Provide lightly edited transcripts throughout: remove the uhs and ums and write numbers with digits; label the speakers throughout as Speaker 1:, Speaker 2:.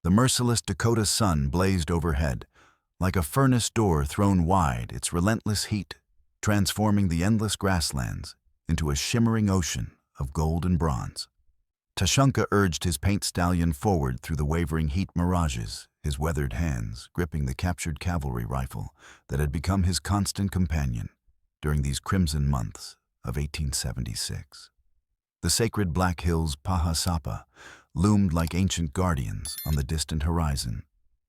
Speaker 1: The merciless Dakota sun blazed overhead, like a furnace door thrown wide, its relentless heat transforming the endless grasslands into a shimmering ocean of gold and bronze. Tashunka urged his paint stallion forward through the wavering heat mirages, his weathered hands gripping the captured cavalry rifle that had become his constant companion during these crimson months of 1876. The sacred Black Hills Pahasapa loomed like ancient guardians on the distant horizon,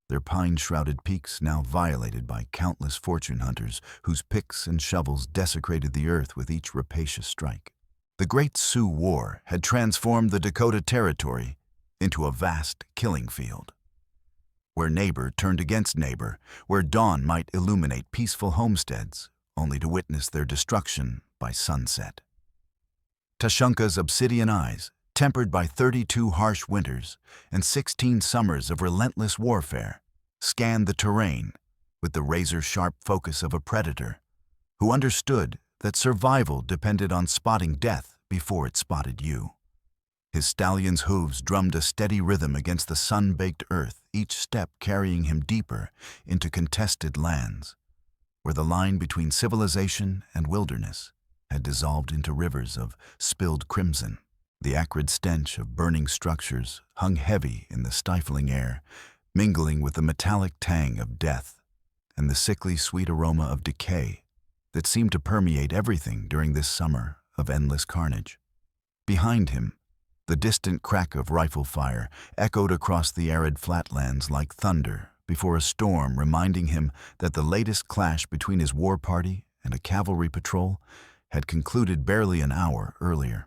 Speaker 1: their pine-shrouded peaks now violated by countless fortune hunters whose picks and shovels desecrated the earth with each rapacious strike. The Great Sioux War had transformed the Dakota Territory into a vast killing field, where neighbor turned against neighbor, where dawn might illuminate peaceful homesteads, only to witness their destruction by sunset. Tashunka's obsidian eyes, tempered by 32 harsh winters and 16 summers of relentless warfare, scanned the terrain with the razor-sharp focus of a predator who understood that survival depended on spotting death before it spotted you. His stallion's hooves drummed a steady rhythm against the sun-baked earth, each step carrying him deeper into contested lands, where the line between civilization and wilderness had dissolved into rivers of spilled crimson. The acrid stench of burning structures hung heavy in the stifling air, mingling with the metallic tang of death and the sickly sweet aroma of decay that seemed to permeate everything during this summer of endless carnage. Behind him, the distant crack of rifle fire echoed across the arid flatlands like thunder before a storm, reminding him that the latest clash between his war party and a cavalry patrol had concluded barely an hour earlier.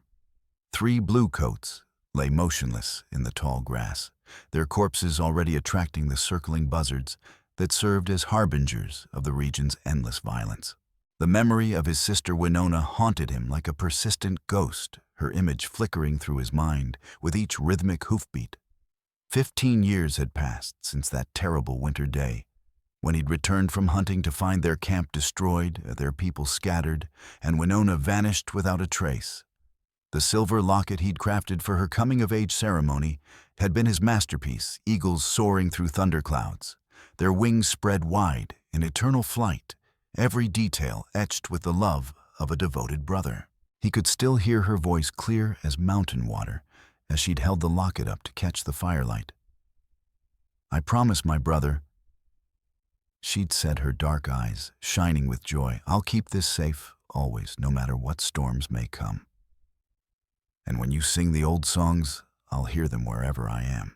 Speaker 1: 3 bluecoats lay motionless in the tall grass, their corpses already attracting the circling buzzards that served as harbingers of the region's endless violence. The memory of his sister Winona haunted him like a persistent ghost, her image flickering through his mind with each rhythmic hoofbeat. 15 years had passed since that terrible winter day, when he'd returned from hunting to find their camp destroyed, their people scattered, and Winona vanished without a trace. The silver locket he'd crafted for her coming-of-age ceremony had been his masterpiece, eagles soaring through thunderclouds, their wings spread wide in eternal flight, every detail etched with the love of a devoted brother. He could still hear her voice clear as mountain water as she'd held the locket up to catch the firelight. "I promise, my brother," she'd said, her dark eyes shining with joy, "I'll keep this safe always, no matter what storms may come. And when you sing the old songs, I'll hear them wherever I am."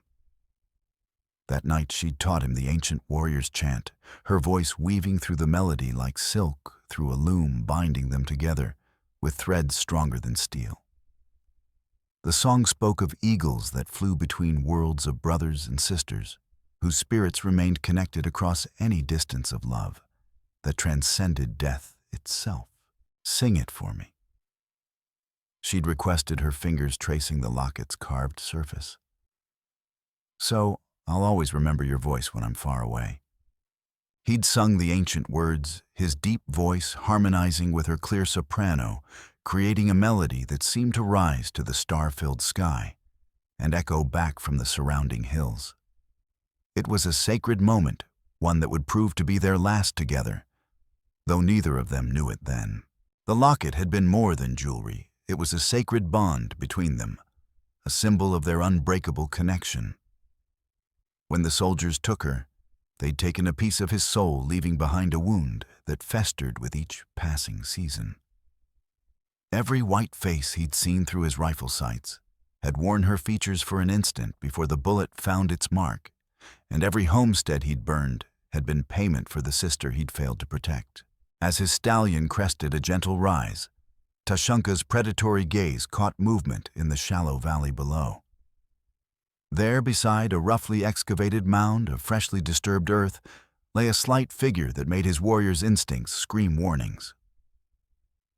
Speaker 1: That night she'd taught him the ancient warrior's chant, her voice weaving through the melody like silk through a loom, binding them together with threads stronger than steel. The song spoke of eagles that flew between worlds of brothers and sisters, whose spirits remained connected across any distance of love that transcended death itself. "Sing it for me," she'd requested, her fingers tracing the locket's carved surface. "So I'll always remember your voice when I'm far away." He'd sung the ancient words, his deep voice harmonizing with her clear soprano, creating a melody that seemed to rise to the star-filled sky and echo back from the surrounding hills. It was a sacred moment, one that would prove to be their last together, though neither of them knew it then. The locket had been more than jewelry. It was a sacred bond between them, a symbol of their unbreakable connection. When the soldiers took her, they'd taken a piece of his soul, leaving behind a wound that festered with each passing season. Every white face he'd seen through his rifle sights had worn her features for an instant before the bullet found its mark, and every homestead he'd burned had been payment for the sister he'd failed to protect. As his stallion crested a gentle rise, Tashunka's predatory gaze caught movement in the shallow valley below. There, beside a roughly excavated mound of freshly disturbed earth, lay a slight figure that made his warrior's instincts scream warnings.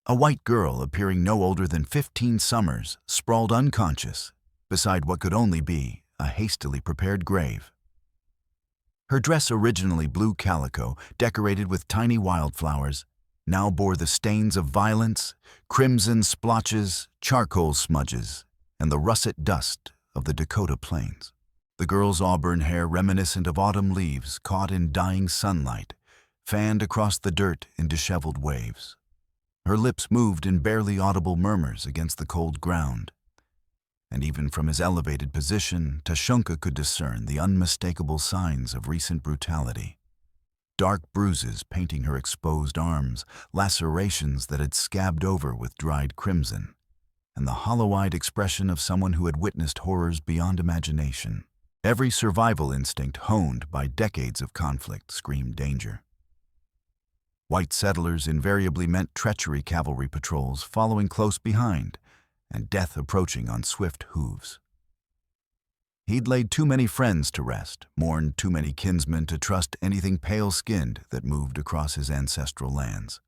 Speaker 1: A white girl, appearing no older than 15 summers, sprawled unconscious beside what could only be a hastily prepared grave. Her dress, originally blue calico, decorated with tiny wildflowers, now bore the stains of violence, crimson splotches, charcoal smudges, and the russet dust of the Dakota plains. The girl's auburn hair, reminiscent of autumn leaves caught in dying sunlight, fanned across the dirt in disheveled waves. Her lips moved in barely audible murmurs against the cold ground. And even from his elevated position, Tashunka could discern the unmistakable signs of recent brutality. Dark bruises painting her exposed arms, lacerations that had scabbed over with dried crimson, and the hollow-eyed expression of someone who had witnessed horrors beyond imagination. Every survival instinct honed by decades of conflict screamed danger. White settlers invariably meant treachery, cavalry patrols following close behind, and death approaching on swift hooves. He'd laid too many friends to rest, mourned too many kinsmen to trust anything pale-skinned that moved across his ancestral lands.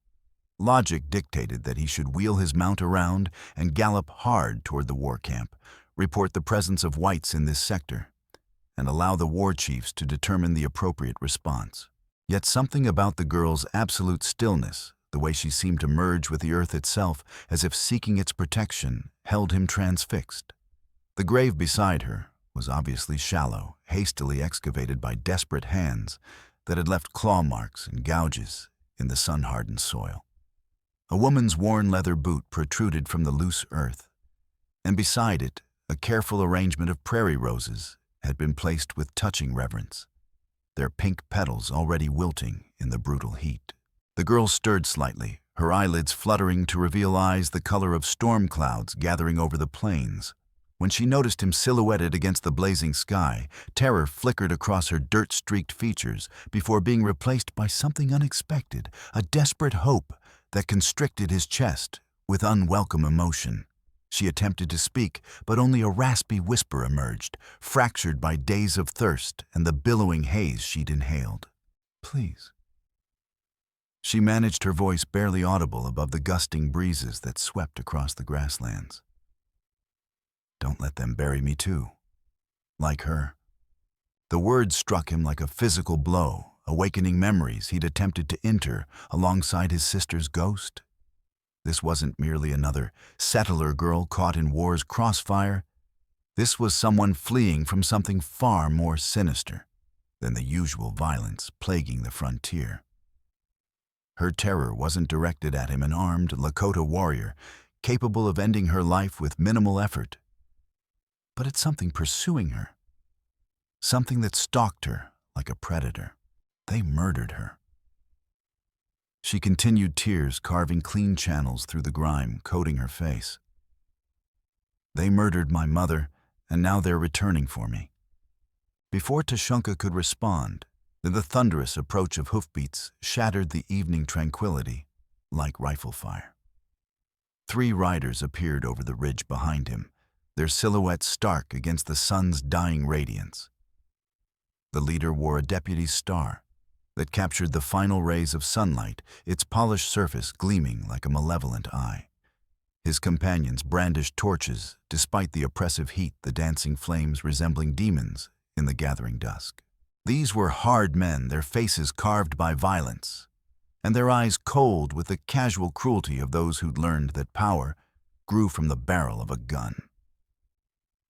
Speaker 1: Logic dictated that he should wheel his mount around and gallop hard toward the war camp, report the presence of whites in this sector, and allow the war chiefs to determine the appropriate response. Yet something about the girl's absolute stillness, the way she seemed to merge with the earth itself as if seeking its protection, held him transfixed. The grave beside her was obviously shallow, hastily excavated by desperate hands that had left claw marks and gouges in the sun-hardened soil. A woman's worn leather boot protruded from the loose earth, and beside it, a careful arrangement of prairie roses had been placed with touching reverence, their pink petals already wilting in the brutal heat. The girl stirred slightly, her eyelids fluttering to reveal eyes the color of storm clouds gathering over the plains. When she noticed him silhouetted against the blazing sky, terror flickered across her dirt-streaked features before being replaced by something unexpected, a desperate hope that constricted his chest with unwelcome emotion. She attempted to speak, but only a raspy whisper emerged, fractured by days of thirst and the billowing haze she'd inhaled. "Please." She managed her voice barely audible above the gusting breezes that swept across the grasslands. "Don't let them bury me too. Like her." The words struck him like a physical blow, awakening memories he'd attempted to enter alongside his sister's ghost. This wasn't merely another settler girl caught in war's crossfire. This was someone fleeing from something far more sinister than the usual violence plaguing the frontier. Her terror wasn't directed at him, an armed Lakota warrior, capable of ending her life with minimal effort, but at something pursuing her, something that stalked her like a predator. They murdered her. She continued, tears carving clean channels through the grime, coating her face. "They murdered my mother, and now they're returning for me." Before Tashunka could respond, the thunderous approach of hoofbeats shattered the evening tranquility like rifle fire. 3 riders appeared over the ridge behind him, their silhouettes stark against the sun's dying radiance. The leader wore a deputy's star that captured the final rays of sunlight, its polished surface gleaming like a malevolent eye. His companions brandished torches, despite the oppressive heat, the dancing flames resembling demons in the gathering dusk. These were hard men, their faces carved by violence, and their eyes cold with the casual cruelty of those who'd learned that power grew from the barrel of a gun.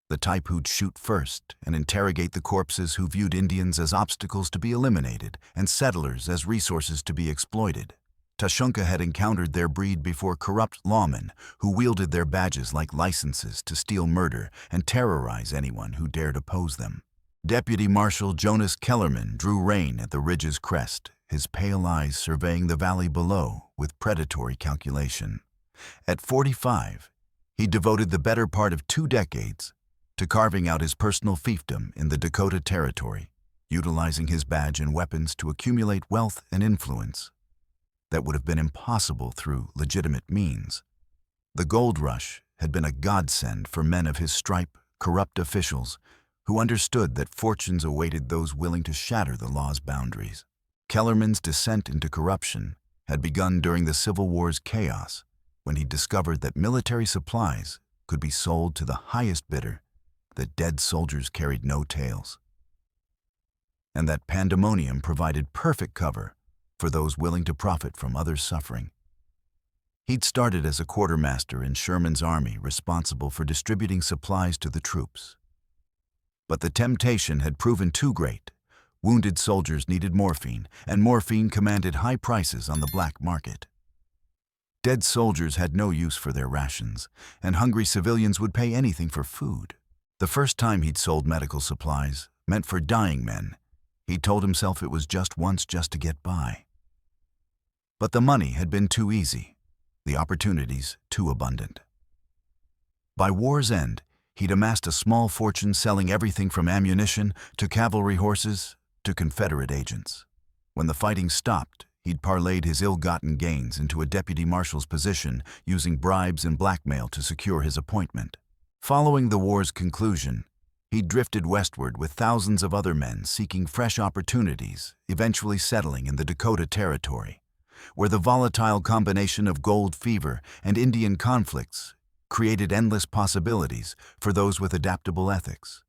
Speaker 1: The type who'd shoot first and interrogate the corpses, who viewed Indians as obstacles to be eliminated and settlers as resources to be exploited. Tashunka had encountered their breed before, corrupt lawmen who wielded their badges like licenses to steal murder and terrorize anyone who dared oppose them. Deputy Marshal Jonas Kellerman drew rein at the ridge's crest, his pale eyes surveying the valley below with predatory calculation. At 45, he devoted the better part of 2 decades to carving out his personal fiefdom in the Dakota Territory, utilizing his badge and weapons to accumulate wealth and influence that would have been impossible through legitimate means. The gold rush had been a godsend for men of his stripe, corrupt officials who understood that fortunes awaited those willing to shatter the law's boundaries. Kellerman's descent into corruption had begun during the Civil War's chaos, when he discovered that military supplies could be sold to the highest bidder, that dead soldiers carried no tails, and that pandemonium provided perfect cover for those willing to profit from others' suffering. He'd started as a quartermaster in Sherman's army, responsible for distributing supplies to the troops. But the temptation had proven too great. Wounded soldiers needed morphine, and morphine commanded high prices on the black market. Dead soldiers had no use for their rations, and hungry civilians would pay anything for food. The first time he'd sold medical supplies, meant for dying men, he told himself it was just once just to get by. But the money had been too easy, the opportunities too abundant. By war's end, he'd amassed a small fortune selling everything from ammunition to cavalry horses to Confederate agents. When the fighting stopped, he'd parlayed his ill-gotten gains into a deputy marshal's position, using bribes and blackmail to secure his appointment. Following the war's conclusion, he'd drifted westward with thousands of other men seeking fresh opportunities, eventually settling in the Dakota Territory, where the volatile combination of gold fever and Indian conflicts created endless possibilities for those with adaptable ethics.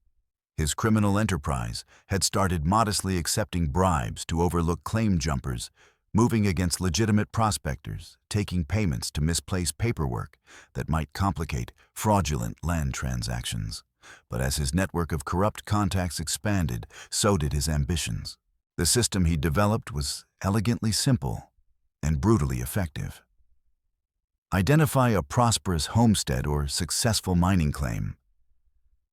Speaker 1: His criminal enterprise had started modestly accepting bribes to overlook claim jumpers, moving against legitimate prospectors, taking payments to misplace paperwork that might complicate fraudulent land transactions. But as his network of corrupt contacts expanded, so did his ambitions. The system he developed was elegantly simple and brutally effective. Identify a prosperous homestead or successful mining claim.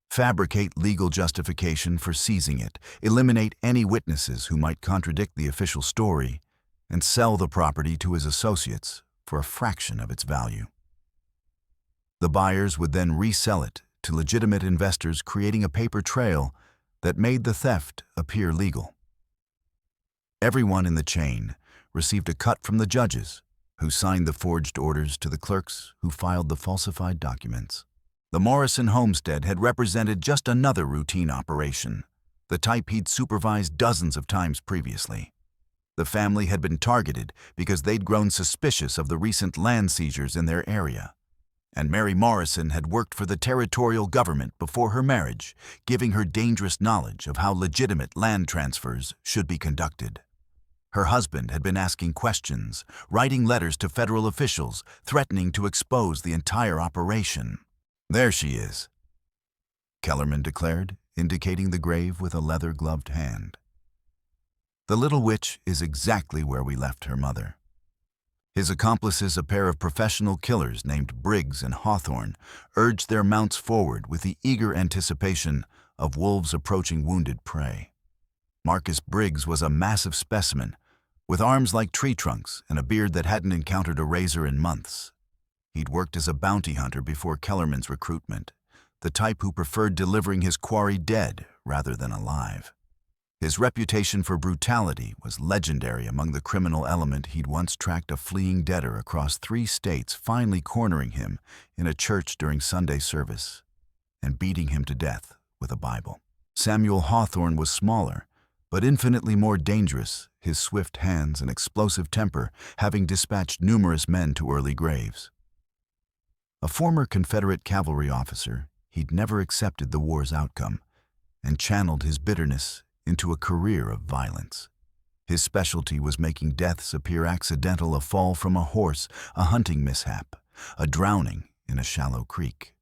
Speaker 1: Fabricate legal justification for seizing it, eliminate any witnesses who might contradict the official story, and sell the property to his associates for a fraction of its value. The buyers would then resell it to legitimate investors, creating a paper trail that made the theft appear legal. Everyone in the chain received a cut from the judges, who signed the forged orders, to the clerks who filed the falsified documents. The Morrison homestead had represented just another routine operation, the type he'd supervised dozens of times previously. The family had been targeted because they'd grown suspicious of the recent land seizures in their area. And Mary Morrison had worked for the territorial government before her marriage, giving her dangerous knowledge of how legitimate land transfers should be conducted. Her husband had been asking questions, writing letters to federal officials, threatening to expose the entire operation. "There she is," Kellerman declared, indicating the grave with a leather-gloved hand. "The little witch is exactly where we left her mother." His accomplices, a pair of professional killers named Briggs and Hawthorne, urged their mounts forward with the eager anticipation of wolves approaching wounded prey. Marcus Briggs was a massive specimen, with arms like tree trunks and a beard that hadn't encountered a razor in months. He'd worked as a bounty hunter before Kellerman's recruitment, the type who preferred delivering his quarry dead rather than alive. His reputation for brutality was legendary among the criminal element. He'd once tracked a fleeing debtor across 3 states, finally cornering him in a church during Sunday service and beating him to death with a Bible. Samuel Hawthorne was smaller, but infinitely more dangerous, his swift hands and explosive temper having dispatched numerous men to early graves. A former Confederate cavalry officer, he'd never accepted the war's outcome and channeled his bitterness into a career of violence. His specialty was making deaths appear accidental: a fall from a horse, a hunting mishap, a drowning in a shallow creek.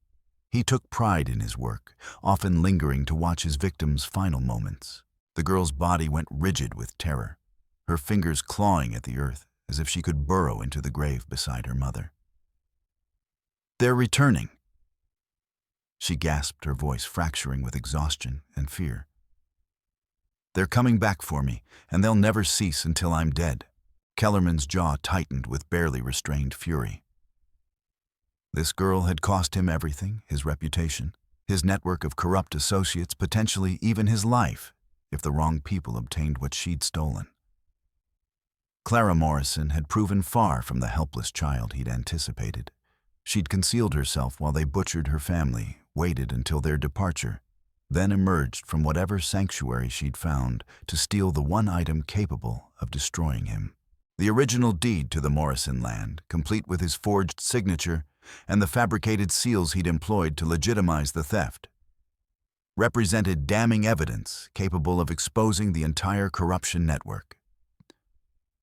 Speaker 1: He took pride in his work, often lingering to watch his victims' final moments. The girl's body went rigid with terror, her fingers clawing at the earth as if she could burrow into the grave beside her mother. "They're returning," she gasped, her voice fracturing with exhaustion and fear. "They're coming back for me, and they'll never cease until I'm dead." Kellerman's jaw tightened with barely restrained fury. This girl had cost him everything: his reputation, his network of corrupt associates, potentially even his life, if the wrong people obtained what she'd stolen. Clara Morrison had proven far from the helpless child he'd anticipated. She'd concealed herself while they butchered her family, waited until their departure, then emerged from whatever sanctuary she'd found to steal the one item capable of destroying him. The original deed to the Morrison land, complete with his forged signature and the fabricated seals he'd employed to legitimize the theft, represented damning evidence capable of exposing the entire corruption network.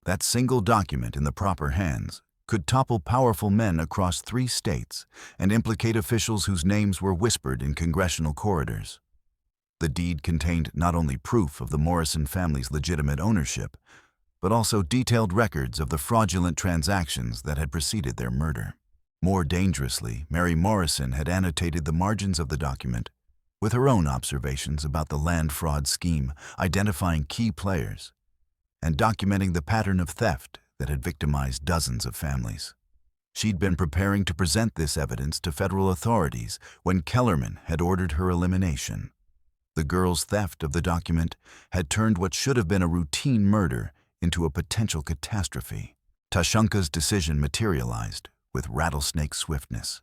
Speaker 1: That single document in the proper hands could topple powerful men across 3 states and implicate officials whose names were whispered in congressional corridors. The deed contained not only proof of the Morrison family's legitimate ownership, but also detailed records of the fraudulent transactions that had preceded their murder. More dangerously, Mary Morrison had annotated the margins of the document with her own observations about the land fraud scheme, identifying key players, and documenting the pattern of theft that had victimized dozens of families. She'd been preparing to present this evidence to federal authorities when Kellerman had ordered her elimination. The girl's theft of the document had turned what should have been a routine murder into a potential catastrophe. Tashunka's decision materialized with rattlesnake swiftness.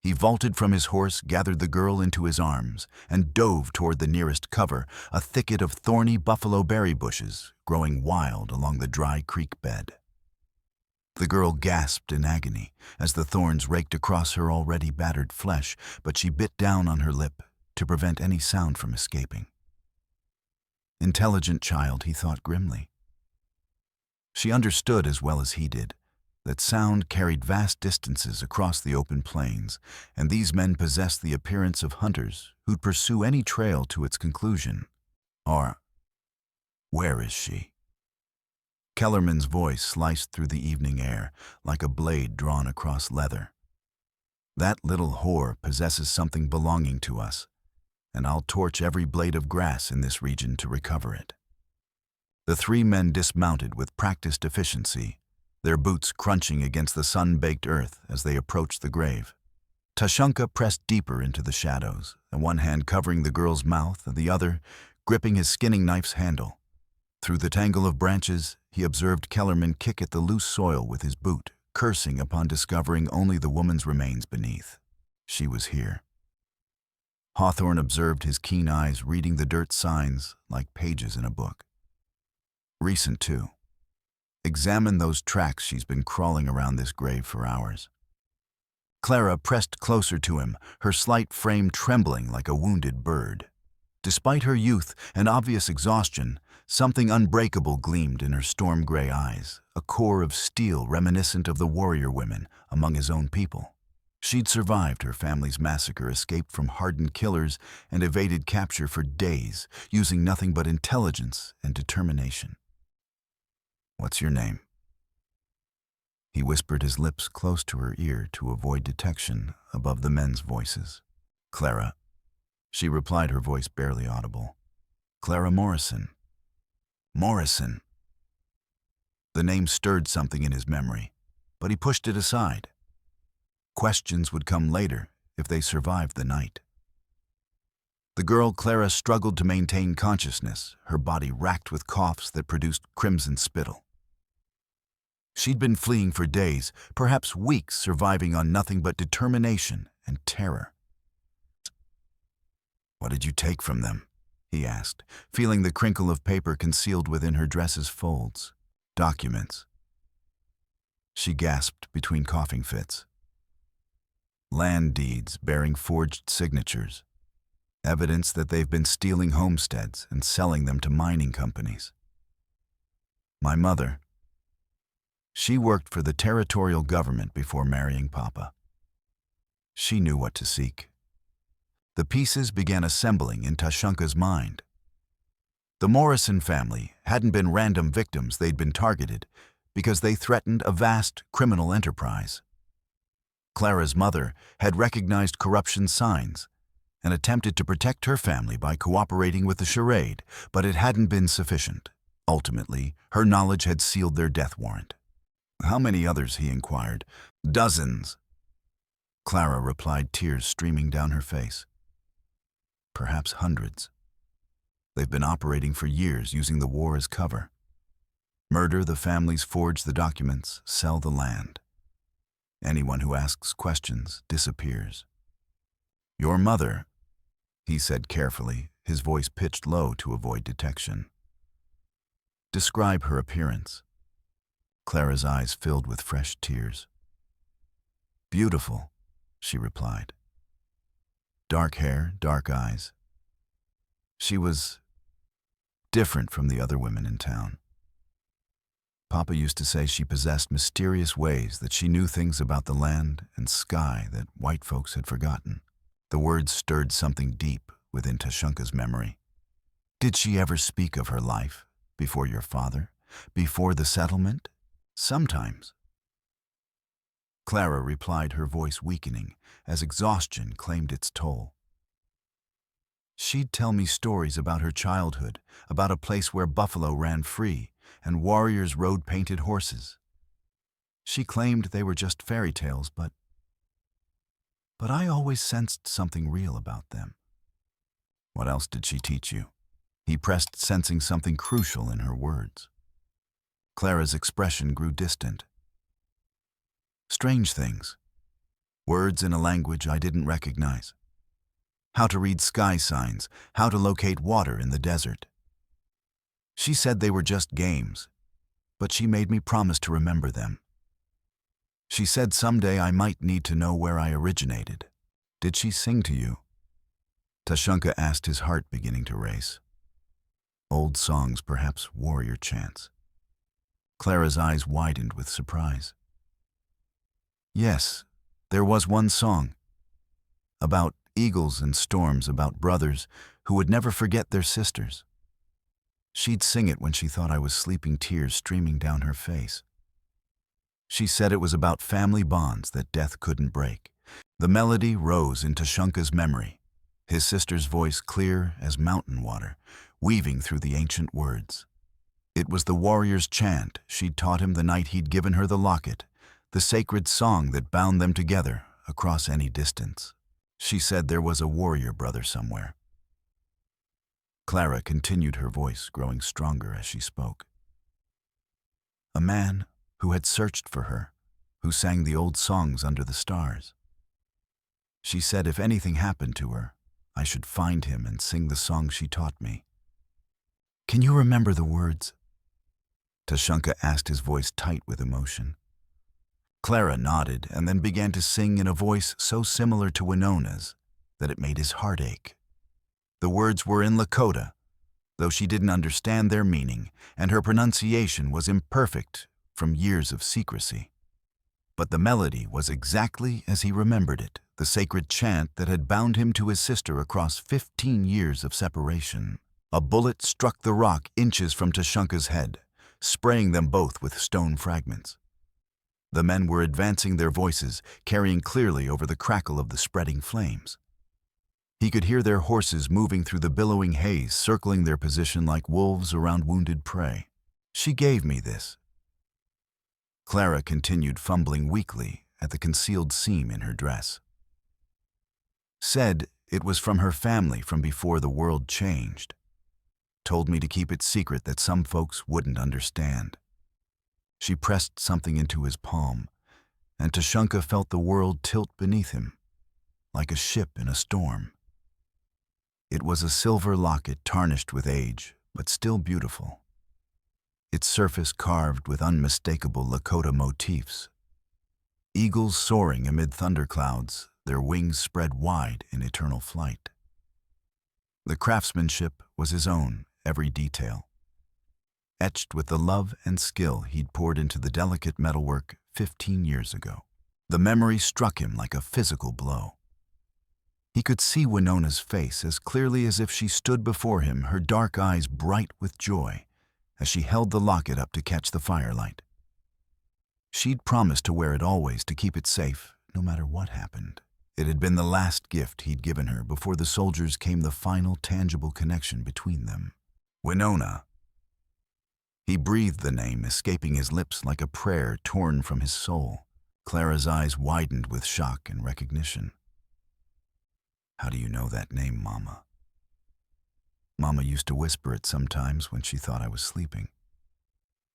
Speaker 1: He vaulted from his horse, gathered the girl into his arms, and dove toward the nearest cover, a thicket of thorny buffalo berry bushes growing wild along the dry creek bed. The girl gasped in agony as the thorns raked across her already battered flesh, but she bit down on her lip to prevent any sound from escaping. Intelligent child, he thought grimly. She understood as well as he did that sound carried vast distances across the open plains, and these men possessed the appearance of hunters who'd pursue any trail to its conclusion. Or, where is she? Kellerman's voice sliced through the evening air like a blade drawn across leather. That little whore possesses something belonging to us, and I'll torch every blade of grass in this region to recover it. The three men dismounted with practiced efficiency, their boots crunching against the sun-baked earth as they approached the grave. Tashunka pressed deeper into the shadows, one hand covering the girl's mouth and the other gripping his skinning knife's handle. Through the tangle of branches, he observed Kellerman kick at the loose soil with his boot, cursing upon discovering only the woman's remains beneath. She was here. Hawthorne observed his keen eyes reading the dirt signs like pages in a book. Recent, too. Examine those tracks she's been crawling around this grave for hours. Clara pressed closer to him, her slight frame trembling like a wounded bird. Despite her youth and obvious exhaustion, something unbreakable gleamed in her storm-gray eyes, a core of steel reminiscent of the warrior women among his own people. She'd survived her family's massacre, escaped from hardened killers, and evaded capture for days, using nothing but intelligence and determination. "What's your name?" He whispered, his lips close to her ear to avoid detection above the men's voices. "Clara," she replied, her voice barely audible. "Clara Morrison." Morrison. The name stirred something in his memory, but he pushed it aside. Questions would come later if they survived the night. The girl Clara struggled to maintain consciousness, her body racked with coughs that produced crimson spittle. She'd been fleeing for days, perhaps weeks, surviving on nothing but determination and terror. "What did you take from them?" he asked, feeling the crinkle of paper concealed within her dress's folds. "Documents." She gasped between coughing fits. "Land deeds bearing forged signatures. Evidence that they've been stealing homesteads and selling them to mining companies. My mother, she worked for the territorial government before marrying Papa. She knew what to seek." The pieces began assembling in Tashunka's mind. The Morrison family hadn't been random victims, they'd been targeted because they threatened a vast criminal enterprise. Clara's mother had recognized corruption signs and attempted to protect her family by cooperating with the charade, but it hadn't been sufficient. Ultimately, her knowledge had sealed their death warrant. "How many others?" he inquired. "Dozens." Clara replied, tears streaming down her face. "Perhaps hundreds. They've been operating for years, using the war as cover. Murder the families, forge the documents, sell the land. Anyone who asks questions disappears." "Your mother," he said carefully, his voice pitched low to avoid detection. "Describe her appearance." Clara's eyes filled with fresh tears. "Beautiful," she replied. "Dark hair, dark eyes. She was different from the other women in town. Papa used to say she possessed mysterious ways, that she knew things about the land and sky that white folks had forgotten." The words stirred something deep within Tashunka's memory. Did she ever speak of her life before your father, before the settlement? Sometimes. Clara replied, her voice weakening as exhaustion claimed its toll. She'd tell me stories about her childhood, about a place where buffalo ran free and warriors rode painted horses. She claimed they were just fairy tales, but I always sensed something real about them. What else did she teach you? He pressed, sensing something crucial in her words. Clara's expression grew distant. Strange things. Words in a language I didn't recognize. How to read sky signs, how to locate water in the desert. She said they were just games, but she made me promise to remember them. She said someday I might need to know where I originated. Did she sing to you? Tashunka asked, his heart beginning to race. Old songs, perhaps warrior chants. Clara's eyes widened with surprise. Yes, there was one song. About eagles and storms, about brothers who would never forget their sisters. She'd sing it when she thought I was sleeping, tears streaming down her face. She said it was about family bonds that death couldn't break. The melody rose in Tashunka's memory, his sister's voice clear as mountain water, weaving through the ancient words. It was the warrior's chant she'd taught him the night he'd given her the locket, the sacred song that bound them together across any distance. She said there was a warrior brother somewhere. Clara continued, her voice growing stronger as she spoke. A man who had searched for her, who sang the old songs under the stars. She said if anything happened to her, I should find him and sing the song she taught me. Can you remember the words? Tashunka asked, his voice tight with emotion. Clara nodded and then began to sing in a voice so similar to Winona's that it made his heart ache. The words were in Lakota, though she didn't understand their meaning, and her pronunciation was imperfect from years of secrecy. But the melody was exactly as he remembered it, the sacred chant that had bound him to his sister across 15 years of separation. A bullet struck the rock inches from Tashunka's head, spraying them both with stone fragments. The men were advancing, their voices carrying clearly over the crackle of the spreading flames. He could hear their horses moving through the billowing haze, circling their position like wolves around wounded prey. She gave me this. Clara continued, fumbling weakly at the concealed seam in her dress. Said it was from her family from before the world changed. Told me to keep it secret, that some folks wouldn't understand. She pressed something into his palm, and Tashunka felt the world tilt beneath him, like a ship in a storm. It was a silver locket tarnished with age, but still beautiful. Its surface carved with unmistakable Lakota motifs. Eagles soaring amid thunderclouds, their wings spread wide in eternal flight. The craftsmanship was his own, every detail, etched with the love and skill he'd poured into the delicate metalwork 15 years ago. The memory struck him like a physical blow. He could see Winona's face as clearly as if she stood before him, her dark eyes bright with joy as she held the locket up to catch the firelight. She'd promised to wear it always, to keep it safe, no matter what happened. It had been the last gift he'd given her before the soldiers came, the final tangible connection between them. Winona. He breathed the name, escaping his lips like a prayer torn from his soul. Clara's eyes widened with shock and recognition. How do you know that name, Mama? Mama used to whisper it sometimes when she thought I was sleeping.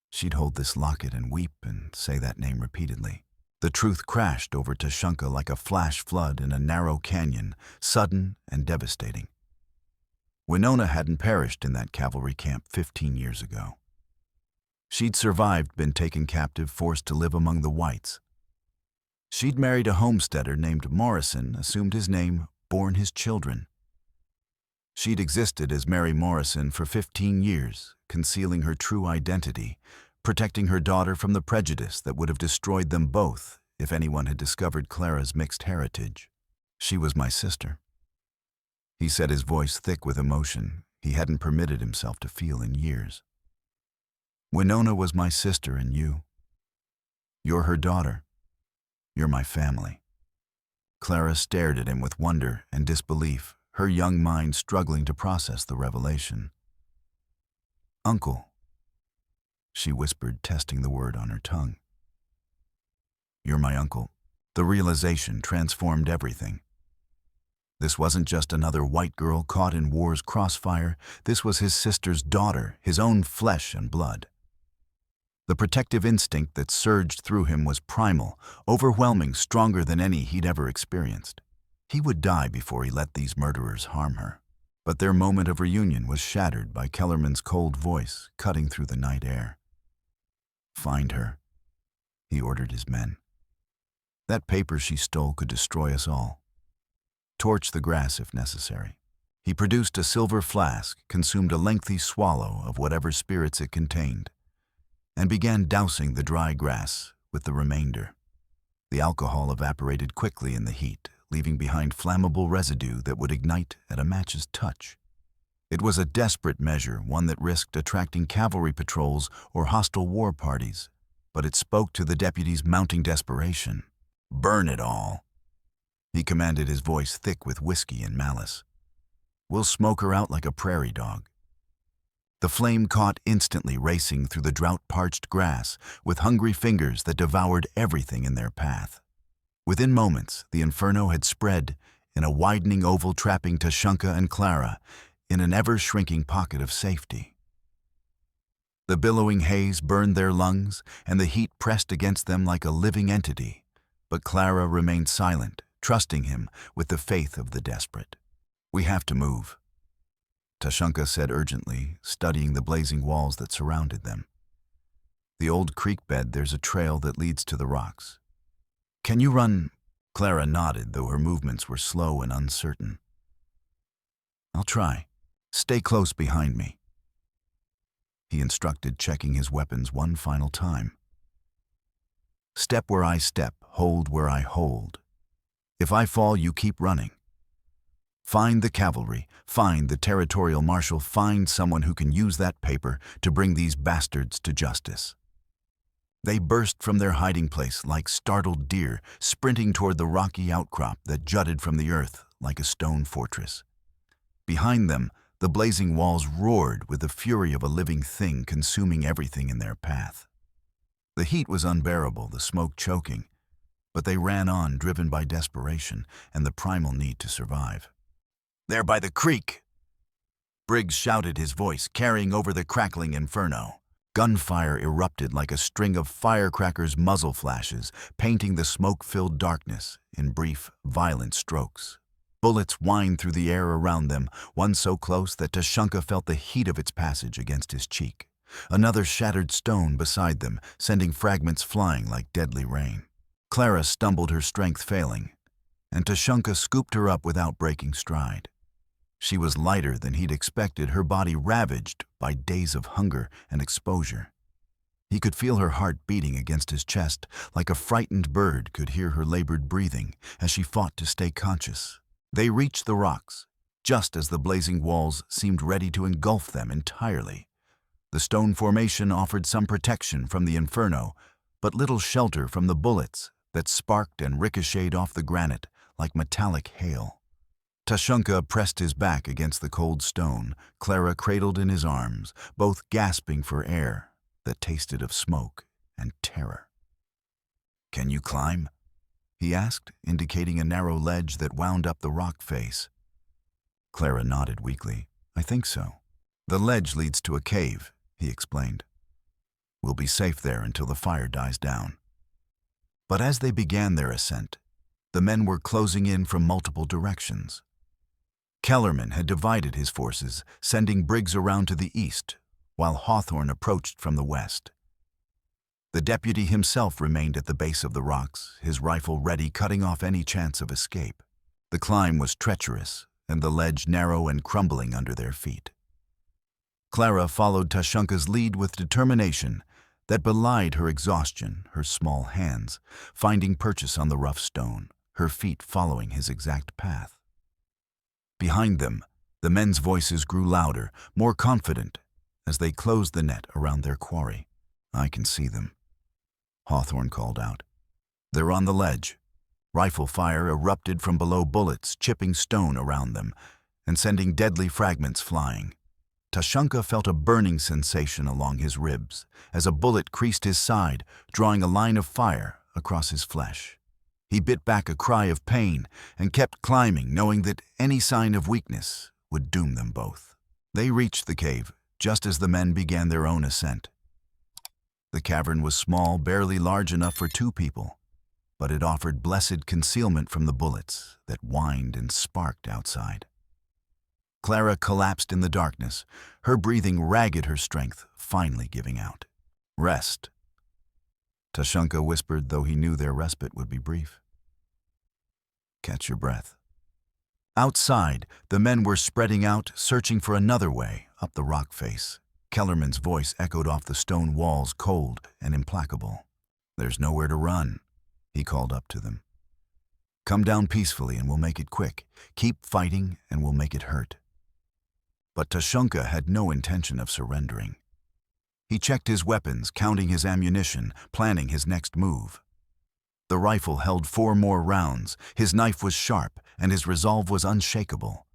Speaker 1: She'd hold this locket and weep and say that name repeatedly. The truth crashed over Tashunka like a flash flood in a narrow canyon, sudden and devastating. Winona hadn't perished in that cavalry camp 15 years ago. She'd survived, been taken captive, forced to live among the whites. She'd married a homesteader named Morrison, assumed his name, borne his children. She'd existed as Mary Morrison for 15 years, concealing her true identity, protecting her daughter from the prejudice that would have destroyed them both if anyone had discovered Clara's mixed heritage. She was my sister. he said, his voice thick with emotion he hadn't permitted himself to feel in years. Winona was my sister and you're her daughter. You're my family. Clara stared at him with wonder and disbelief, her young mind struggling to process the revelation. Uncle, she whispered, testing the word on her tongue. You're my uncle. The realization transformed everything. This wasn't just another white girl caught in war's crossfire. This was his sister's daughter, his own flesh and blood. The protective instinct that surged through him was primal, overwhelming, stronger than any he'd ever experienced. He would die before he let these murderers harm her. But their moment of reunion was shattered by Kellerman's cold voice cutting through the night air. Find her, he ordered his men. That paper she stole could destroy us all. Torch the grass if necessary. He produced a silver flask, consumed a lengthy swallow of whatever spirits it contained, and began dousing the dry grass with the remainder. The alcohol evaporated quickly in the heat, leaving behind flammable residue that would ignite at a match's touch. It was a desperate measure, one that risked attracting cavalry patrols or hostile war parties, but it spoke to the deputy's mounting desperation. Burn it all, he commanded, his voice thick with whiskey and malice. We'll smoke her out like a prairie dog. The flame caught instantly, racing through the drought-parched grass with hungry fingers that devoured everything in their path. Within moments, the inferno had spread in a widening oval, trapping Tashunka and Clara in an ever-shrinking pocket of safety. The billowing haze burned their lungs, and the heat pressed against them like a living entity, but Clara remained silent, trusting him with the faith of the desperate. We have to move, Tashunka said urgently, studying the blazing walls that surrounded them. The old creek bed, there's a trail that leads to the rocks. Can you run? Clara nodded, though her movements were slow and uncertain. I'll try. Stay close behind me, he instructed, checking his weapons one final time. Step where I step, hold where I hold. If I fall, you keep running. Find the cavalry, find the territorial marshal, find someone who can use that paper to bring these bastards to justice. They burst from their hiding place like startled deer, sprinting toward the rocky outcrop that jutted from the earth like a stone fortress. Behind them, the blazing walls roared with the fury of a living thing consuming everything in their path. The heat was unbearable, the smoke choking, but they ran on, driven by desperation and the primal need to survive. There by the creek! Briggs shouted, his voice carrying over the crackling inferno. Gunfire erupted like a string of firecrackers' muzzle flashes, painting the smoke-filled darkness in brief, violent strokes. Bullets whined through the air around them, one so close that Tashunka felt the heat of its passage against his cheek. Another shattered stone beside them, sending fragments flying like deadly rain. Clara stumbled, her strength failing, and Tashunka scooped her up without breaking stride. She was lighter than he'd expected, her body ravaged by days of hunger and exposure. He could feel her heart beating against his chest, like a frightened bird could hear her labored breathing as she fought to stay conscious. They reached the rocks, just as the blazing walls seemed ready to engulf them entirely. The stone formation offered some protection from the inferno, but little shelter from the bullets that sparked and ricocheted off the granite like metallic hail. Tashunka pressed his back against the cold stone, Clara cradled in his arms, both gasping for air that tasted of smoke and terror. Can you climb? He asked, indicating a narrow ledge that wound up the rock face. Clara nodded weakly. I think so. The ledge leads to a cave, he explained. We'll be safe there until the fire dies down. But as they began their ascent, the men were closing in from multiple directions. Kellerman had divided his forces, sending Briggs around to the east, while Hawthorne approached from the west. The deputy himself remained at the base of the rocks, his rifle ready, cutting off any chance of escape. The climb was treacherous, and the ledge narrow and crumbling under their feet. Clara followed Tashunka's lead with determination that belied her exhaustion, her small hands finding purchase on the rough stone, her feet following his exact path. Behind them, the men's voices grew louder, more confident, as they closed the net around their quarry. "I can see them," Hawthorne called out. "They're on the ledge." Rifle fire erupted from below, bullets chipping stone around them and sending deadly fragments flying. Tushunka felt a burning sensation along his ribs as a bullet creased his side, drawing a line of fire across his flesh. He bit back a cry of pain and kept climbing, knowing that any sign of weakness would doom them both. They reached the cave just as the men began their own ascent. The cavern was small, barely large enough for two people, but it offered blessed concealment from the bullets that whined and sparked outside. Clara collapsed in the darkness, her breathing ragged, her strength finally giving out. "Rest," Tushunka whispered, though he knew their respite would be brief. "Catch your breath." Outside, the men were spreading out, searching for another way up the rock face. Kellerman's voice echoed off the stone walls, cold and implacable. "There's nowhere to run," he called up to them. "Come down peacefully and we'll make it quick. Keep fighting and we'll make it hurt." But Tushunka had no intention of surrendering. He checked his weapons, counting his ammunition, planning his next move. The rifle held 4 more rounds, his knife was sharp, and his resolve was unshakable.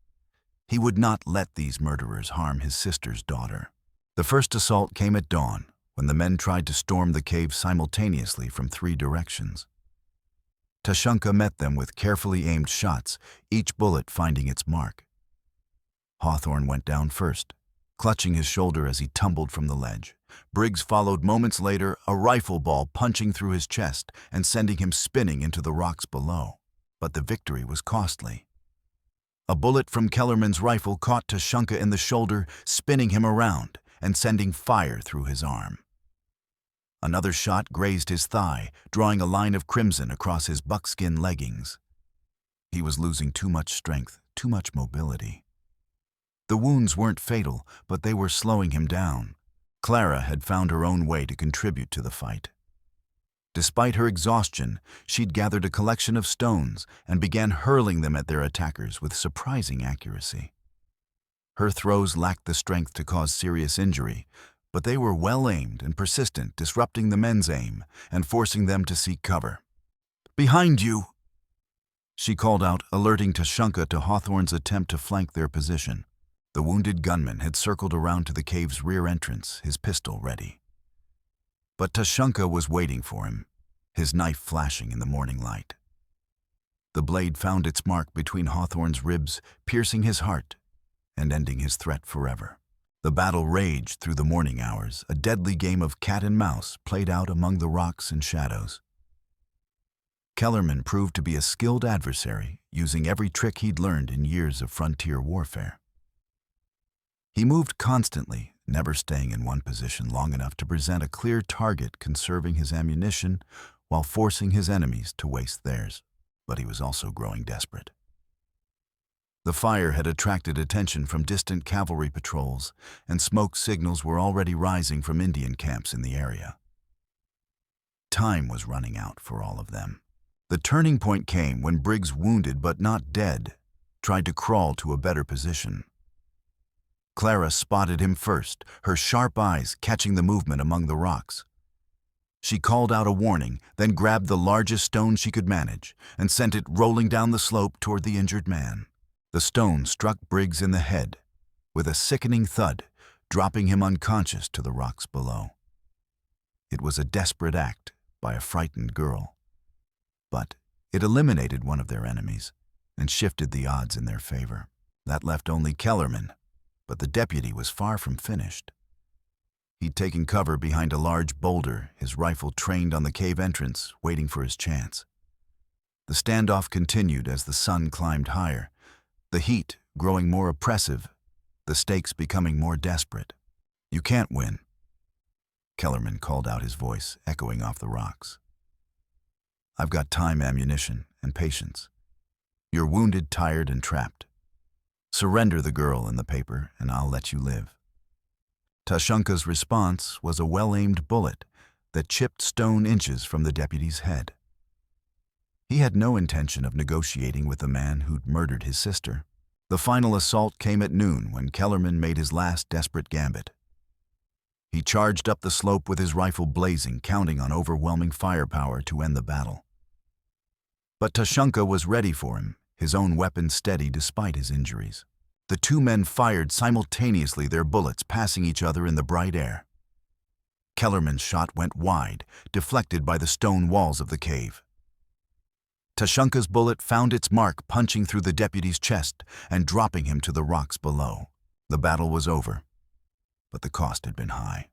Speaker 1: He would not let these murderers harm his sister's daughter. The first assault came at dawn, when the men tried to storm the cave simultaneously from 3 directions. Tushunka met them with carefully aimed shots, each bullet finding its mark. Hawthorne went down first, clutching his shoulder as he tumbled from the ledge. Briggs followed moments later, a rifle ball punching through his chest and sending him spinning into the rocks below. But the victory was costly. A bullet from Kellerman's rifle caught Tushunka in the shoulder, spinning him around and sending fire through his arm. Another shot grazed his thigh, drawing a line of crimson across his buckskin leggings. He was losing too much strength, too much mobility. The wounds weren't fatal, but they were slowing him down. Clara had found her own way to contribute to the fight. Despite her exhaustion, she'd gathered a collection of stones and began hurling them at their attackers with surprising accuracy. Her throws lacked the strength to cause serious injury, but they were well-aimed and persistent, disrupting the men's aim and forcing them to seek cover. "Behind you!" she called out, alerting Tushunka to Hawthorne's attempt to flank their position. The wounded gunman had circled around to the cave's rear entrance, his pistol ready. But Tushunka was waiting for him, his knife flashing in the morning light. The blade found its mark between Hawthorne's ribs, piercing his heart and ending his threat forever. The battle raged through the morning hours, a deadly game of cat and mouse played out among the rocks and shadows. Kellerman proved to be a skilled adversary, using every trick he'd learned in years of frontier warfare. He moved constantly, never staying in one position long enough to present a clear target, conserving his ammunition while forcing his enemies to waste theirs. But he was also growing desperate. The fire had attracted attention from distant cavalry patrols, and smoke signals were already rising from Indian camps in the area. Time was running out for all of them. The turning point came when Briggs, wounded but not dead, tried to crawl to a better position. Clara spotted him first, her sharp eyes catching the movement among the rocks. She called out a warning, then grabbed the largest stone she could manage and sent it rolling down the slope toward the injured man. The stone struck Briggs in the head with a sickening thud, dropping him unconscious to the rocks below. It was a desperate act by a frightened girl, but it eliminated one of their enemies and shifted the odds in their favor. That left only Kellerman, but the deputy was far from finished. He'd taken cover behind a large boulder, his rifle trained on the cave entrance, waiting for his chance. The standoff continued as the sun climbed higher, the heat growing more oppressive, the stakes becoming more desperate. "You can't win," Kellerman called out, his voice echoing off the rocks. "I've got time, ammunition, and patience. You're wounded, tired, and trapped. Surrender the girl and the paper, and I'll let you live." Tushunka's response was a well-aimed bullet that chipped stone inches from the deputy's head. He had no intention of negotiating with the man who'd murdered his sister. The final assault came at noon when Kellerman made his last desperate gambit. He charged up the slope with his rifle blazing, counting on overwhelming firepower to end the battle. But Tushunka was ready for him, his own weapon steady despite his injuries. The two men fired simultaneously, their bullets passing each other in the bright air. Kellerman's shot went wide, deflected by the stone walls of the cave. Tushunka's bullet found its mark, punching through the deputy's chest and dropping him to the rocks below. The battle was over, but the cost had been high.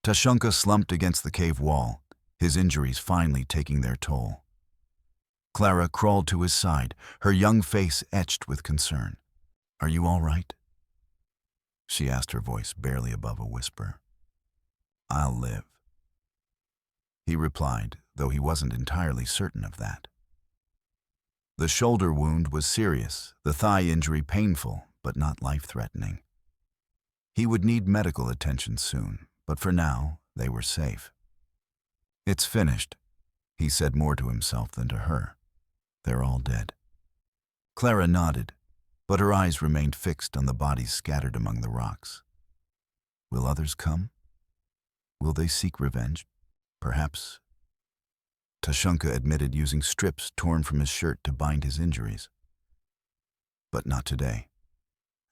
Speaker 1: Tushunka slumped against the cave wall, his injuries finally taking their toll. Clara crawled to his side, her young face etched with concern. "Are you all right?" she asked, her voice barely above a whisper. "I'll live," he replied, though he wasn't entirely certain of that. The shoulder wound was serious, the thigh injury painful, but not life-threatening. He would need medical attention soon, but for now, they were safe. "It's finished," he said, more to himself than to her. "They're all dead." Clara nodded, but her eyes remained fixed on the bodies scattered among the rocks. Will others come? Will they seek revenge? Perhaps. Tushunka admitted using strips torn from his shirt to bind his injuries. But not today,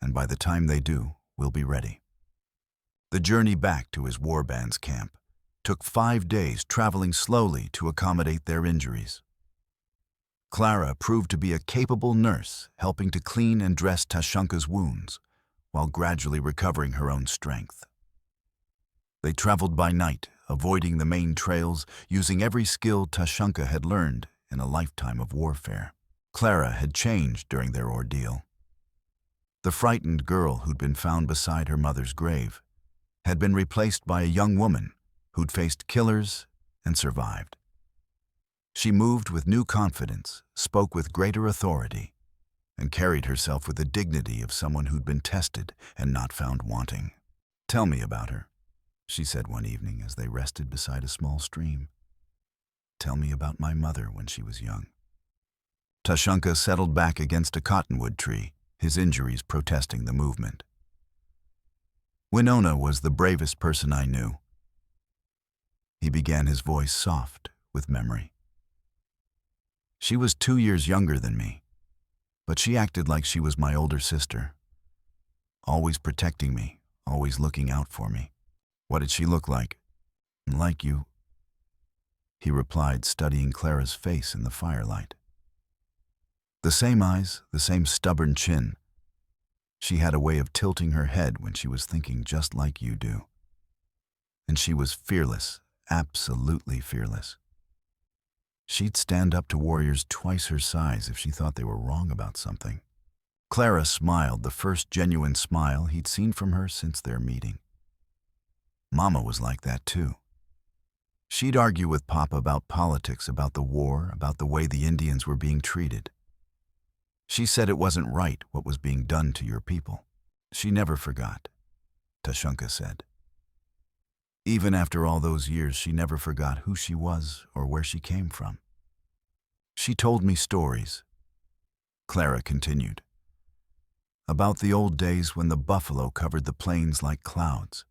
Speaker 1: and by the time they do, we'll be ready. The journey back to his warband's camp took 5 days, traveling slowly to accommodate their injuries. Clara proved to be a capable nurse, helping to clean and dress Tushunka's wounds, while gradually recovering her own strength. They traveled by night, avoiding the main trails, using every skill Tushunka had learned in a lifetime of warfare. Clara had changed during their ordeal. The frightened girl who'd been found beside her mother's grave had been replaced by a young woman who'd faced killers and survived. She moved with new confidence, spoke with greater authority, and carried herself with the dignity of someone who'd been tested and not found wanting. "Tell me about her," she said one evening as they rested beside a small stream. "Tell me about my mother when she was young." Tushunka settled back against a cottonwood tree, his injuries protesting the movement. "Winona was the bravest person I knew." He began, his voice soft with memory. "She was 2 years younger than me, but she acted like she was my older sister, always protecting me, always looking out for me." "What did she look like?" "Like you," he replied, studying Clara's face in the firelight. "The same eyes, the same stubborn chin. She had a way of tilting her head when she was thinking, just like you do. And she was fearless, absolutely fearless. She'd stand up to warriors twice her size if she thought they were wrong about something." Clara smiled, the first genuine smile he'd seen from her since their meeting. "Mama was like that too. She'd argue with Papa about politics, about the war, about the way the Indians were being treated. She said it wasn't right what was being done to your people. She never forgot," Tushunka said. "Even after all those years, she never forgot who she was or where she came from. She told me stories," Clara continued, "about the old days when the buffalo covered the plains like clouds.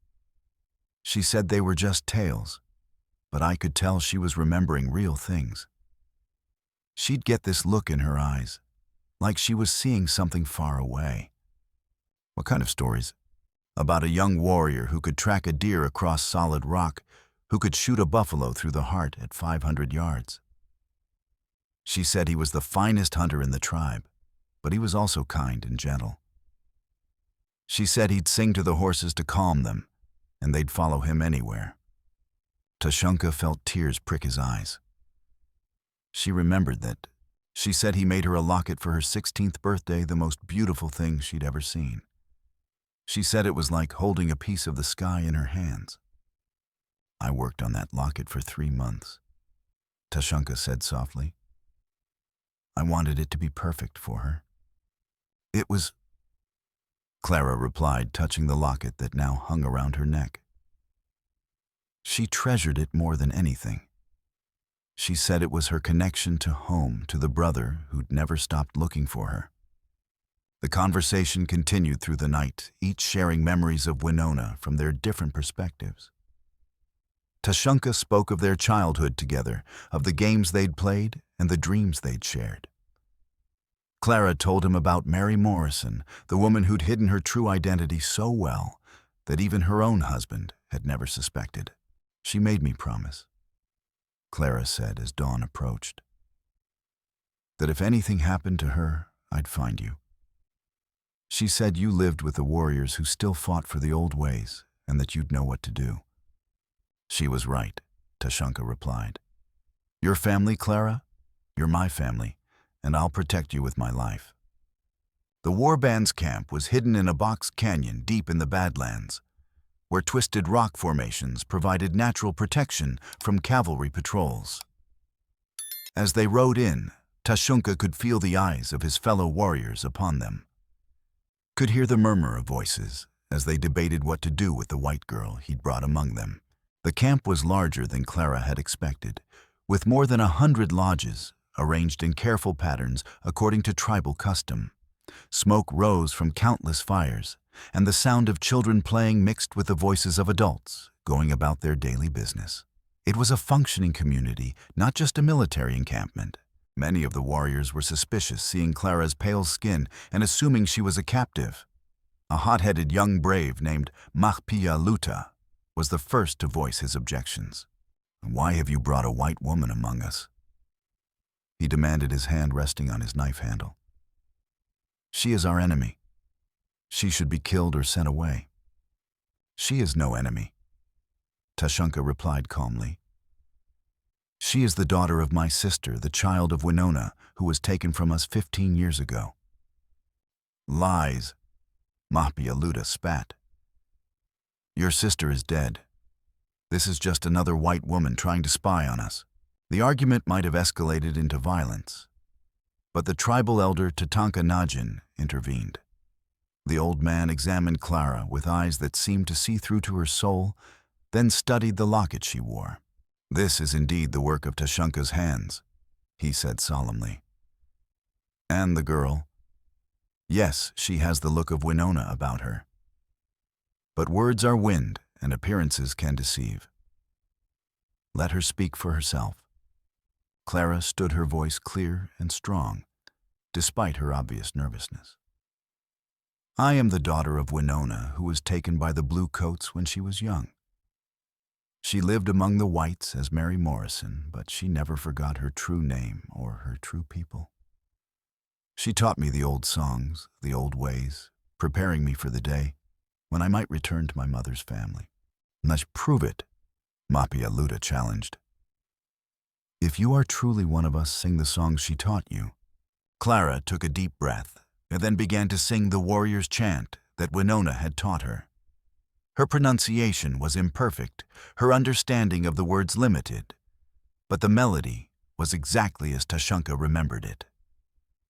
Speaker 1: She said they were just tales, but I could tell she was remembering real things. She'd get this look in her eyes, like she was seeing something far away." "What kind of stories?" "About a young warrior who could track a deer across solid rock, who could shoot a buffalo through the heart at 500 yards. She said he was the finest hunter in the tribe, but he was also kind and gentle. She said he'd sing to the horses to calm them, and they'd follow him anywhere." Tushunka felt tears prick his eyes. She remembered that. She said he made her a locket for her 16th birthday, the most beautiful thing she'd ever seen. She said it was like holding a piece of the sky in her hands. "I worked on that locket for 3 months," Tushunka said softly. "I wanted it to be perfect for her. It was," Clara replied, touching the locket that now hung around her neck. She treasured it more than anything. She said it was her connection to home, to the brother who'd never stopped looking for her. The conversation continued through the night, each sharing memories of Winona from their different perspectives. Tashunka spoke of their childhood together, of the games they'd played and the dreams they'd shared. Clara told him about Mary Morrison, the woman who'd hidden her true identity so well that even her own husband had never suspected. "She made me promise," Clara said as dawn approached, "that if anything happened to her, I'd find you. She said you lived with the warriors who still fought for the old ways and that you'd know what to do." "She was right," Tashunka replied. "Your family, Clara? You're my family, and I'll protect you with my life." The warband's camp was hidden in a box canyon deep in the Badlands, where twisted rock formations provided natural protection from cavalry patrols. As they rode in, Tashunka could feel the eyes of his fellow warriors upon them, could hear the murmur of voices as they debated what to do with the white girl he'd brought among them. The camp was larger than Clara had expected, with more than 100 lodges arranged in careful patterns according to tribal custom. Smoke rose from countless fires, and the sound of children playing mixed with the voices of adults going about their daily business. It was a functioning community, not just a military encampment. Many of the warriors were suspicious, seeing Clara's pale skin and assuming she was a captive. A hot-headed young brave named Luta was the first to voice his objections. "Why have you brought a white woman among us?" he demanded, his hand resting on his knife handle. "She is our enemy. She should be killed or sent away." "She is no enemy," Tashunka replied calmly. "She is the daughter of my sister, the child of Winona, who was taken from us 15 years ago." "Lies," Luta spat. "Your sister is dead. This is just another white woman trying to spy on us." The argument might have escalated into violence, but the tribal elder Tatanka Najin intervened. The old man examined Clara with eyes that seemed to see through to her soul, then studied the locket she wore. "This is indeed the work of Tashunka's hands," he said solemnly. "And the girl? Yes, she has the look of Winona about her. But words are wind, and appearances can deceive. Let her speak for herself." Clara stood, her voice clear and strong, despite her obvious nervousness. "I am the daughter of Winona, who was taken by the Blue Coats when she was young. She lived among the whites as Mary Morrison, but she never forgot her true name or her true people. She taught me the old songs, the old ways, preparing me for the day when I might return to my mother's family." "Let's prove it," Luta challenged. "If you are truly one of us, sing the songs she taught you." Clara took a deep breath and then began to sing the warrior's chant that Winona had taught her. Her pronunciation was imperfect, her understanding of the words limited, but the melody was exactly as Tashunka remembered it.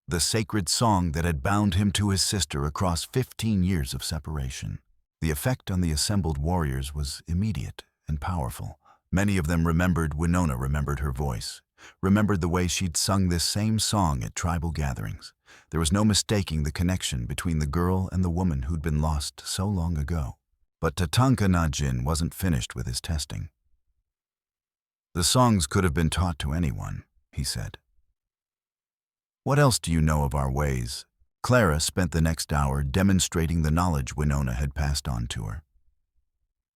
Speaker 1: The sacred song that had bound him to his sister across 15 years of separation. The effect on the assembled warriors was immediate and powerful. Many of them remembered Winona, remembered her voice, remembered the way she'd sung this same song at tribal gatherings. There was no mistaking the connection between the girl and the woman who'd been lost so long ago. But Tatanka Najin wasn't finished with his testing. "The songs could have been taught to anyone," he said. "What else do you know of our ways?" Clara spent the next hour demonstrating the knowledge Winona had passed on to her.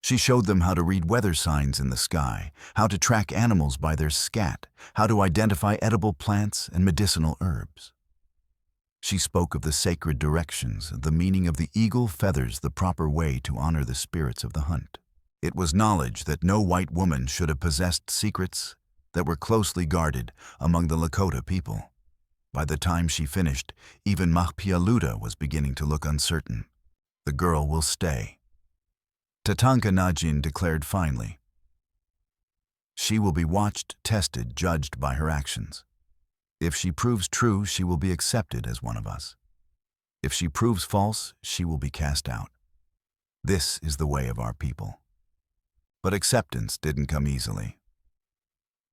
Speaker 1: She showed them how to read weather signs in the sky, how to track animals by their scat, how to identify edible plants and medicinal herbs. She spoke of the sacred directions, the meaning of the eagle feathers, the proper way to honor the spirits of the hunt. It was knowledge that no white woman should have possessed secrets that were closely guarded among the Lakota people. By the time she finished, even Luta was beginning to look uncertain. "The girl will stay," Tatanka Najin declared finally. "She will be watched, tested, judged by her actions. If she proves true, she will be accepted as one of us. If she proves false, she will be cast out. This is the way of our people." But acceptance didn't come easily.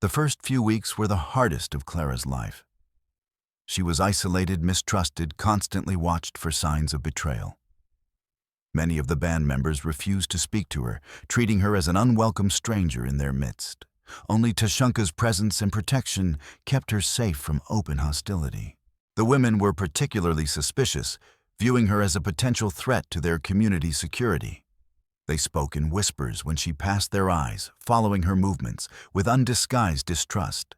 Speaker 1: The first few weeks were the hardest of Clara's life. She was isolated, mistrusted, constantly watched for signs of betrayal. Many of the band members refused to speak to her, treating her as an unwelcome stranger in their midst. Only Tashunka's presence and protection kept her safe from open hostility. The women were particularly suspicious, viewing her as a potential threat to their community's security. They spoke in whispers when she passed their eyes, following her movements with undisguised distrust.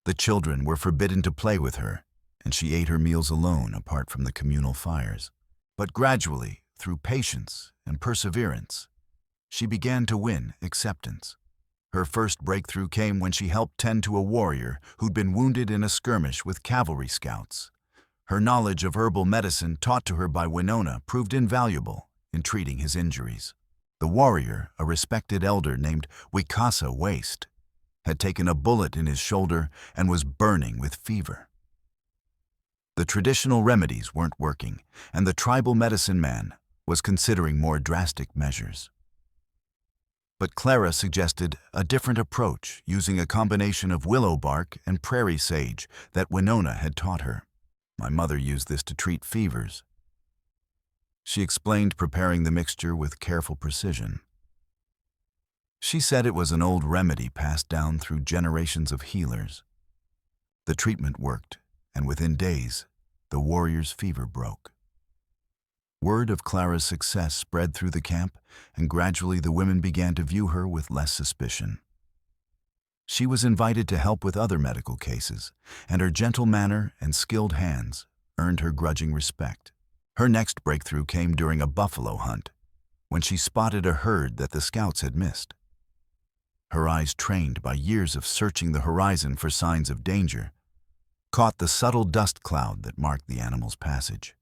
Speaker 1: The children were forbidden to play with her, and she ate her meals alone apart from the communal fires. But gradually, through patience and perseverance, she began to win acceptance. Her first breakthrough came when she helped tend to a warrior who'd been wounded in a skirmish with cavalry scouts. Her knowledge of herbal medicine taught to her by Winona proved invaluable in treating his injuries. The warrior, a respected elder named Wikasa Waste, had taken a bullet in his shoulder and was burning with fever. The traditional remedies weren't working, and the tribal medicine man was considering more drastic measures. But Clara suggested a different approach using a combination of willow bark and prairie sage that Winona had taught her. My mother used this to treat fevers. She explained, preparing the mixture with careful precision. She said it was an old remedy passed down through generations of healers. The treatment worked, and within days, the warrior's fever broke. Word of Clara's success spread through the camp, and gradually the women began to view her with less suspicion. She was invited to help with other medical cases, and her gentle manner and skilled hands earned her grudging respect. Her next breakthrough came during a buffalo hunt, when she spotted a herd that the scouts had missed. Her eyes, trained by years of searching the horizon for signs of danger, caught the subtle dust cloud that marked the animal's passage.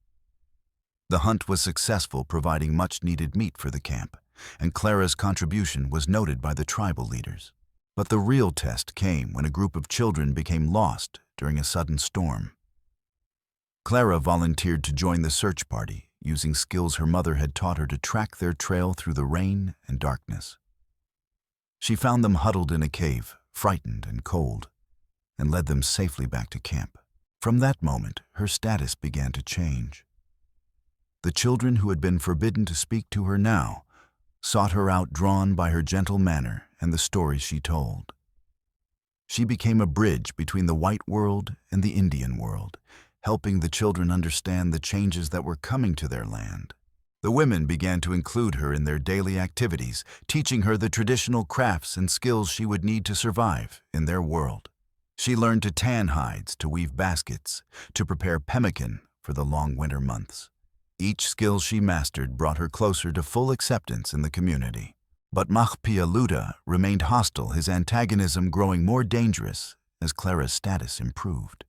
Speaker 1: The hunt was successful, providing much-needed meat for the camp, and Clara's contribution was noted by the tribal leaders. But the real test came when a group of children became lost during a sudden storm. Clara volunteered to join the search party, using skills her mother had taught her to track their trail through the rain and darkness. She found them huddled in a cave, frightened and cold, and led them safely back to camp. From that moment, her status began to change. The children who had been forbidden to speak to her now sought her out, drawn by her gentle manner and the stories she told. She became a bridge between the white world and the Indian world, helping the children understand the changes that were coming to their land. The women began to include her in their daily activities, teaching her the traditional crafts and skills she would need to survive in their world. She learned to tan hides, to weave baskets, to prepare pemmican for the long winter months. Each skill she mastered brought her closer to full acceptance in the community. But Mahpialuta remained hostile, his antagonism growing more dangerous as Clara's status improved.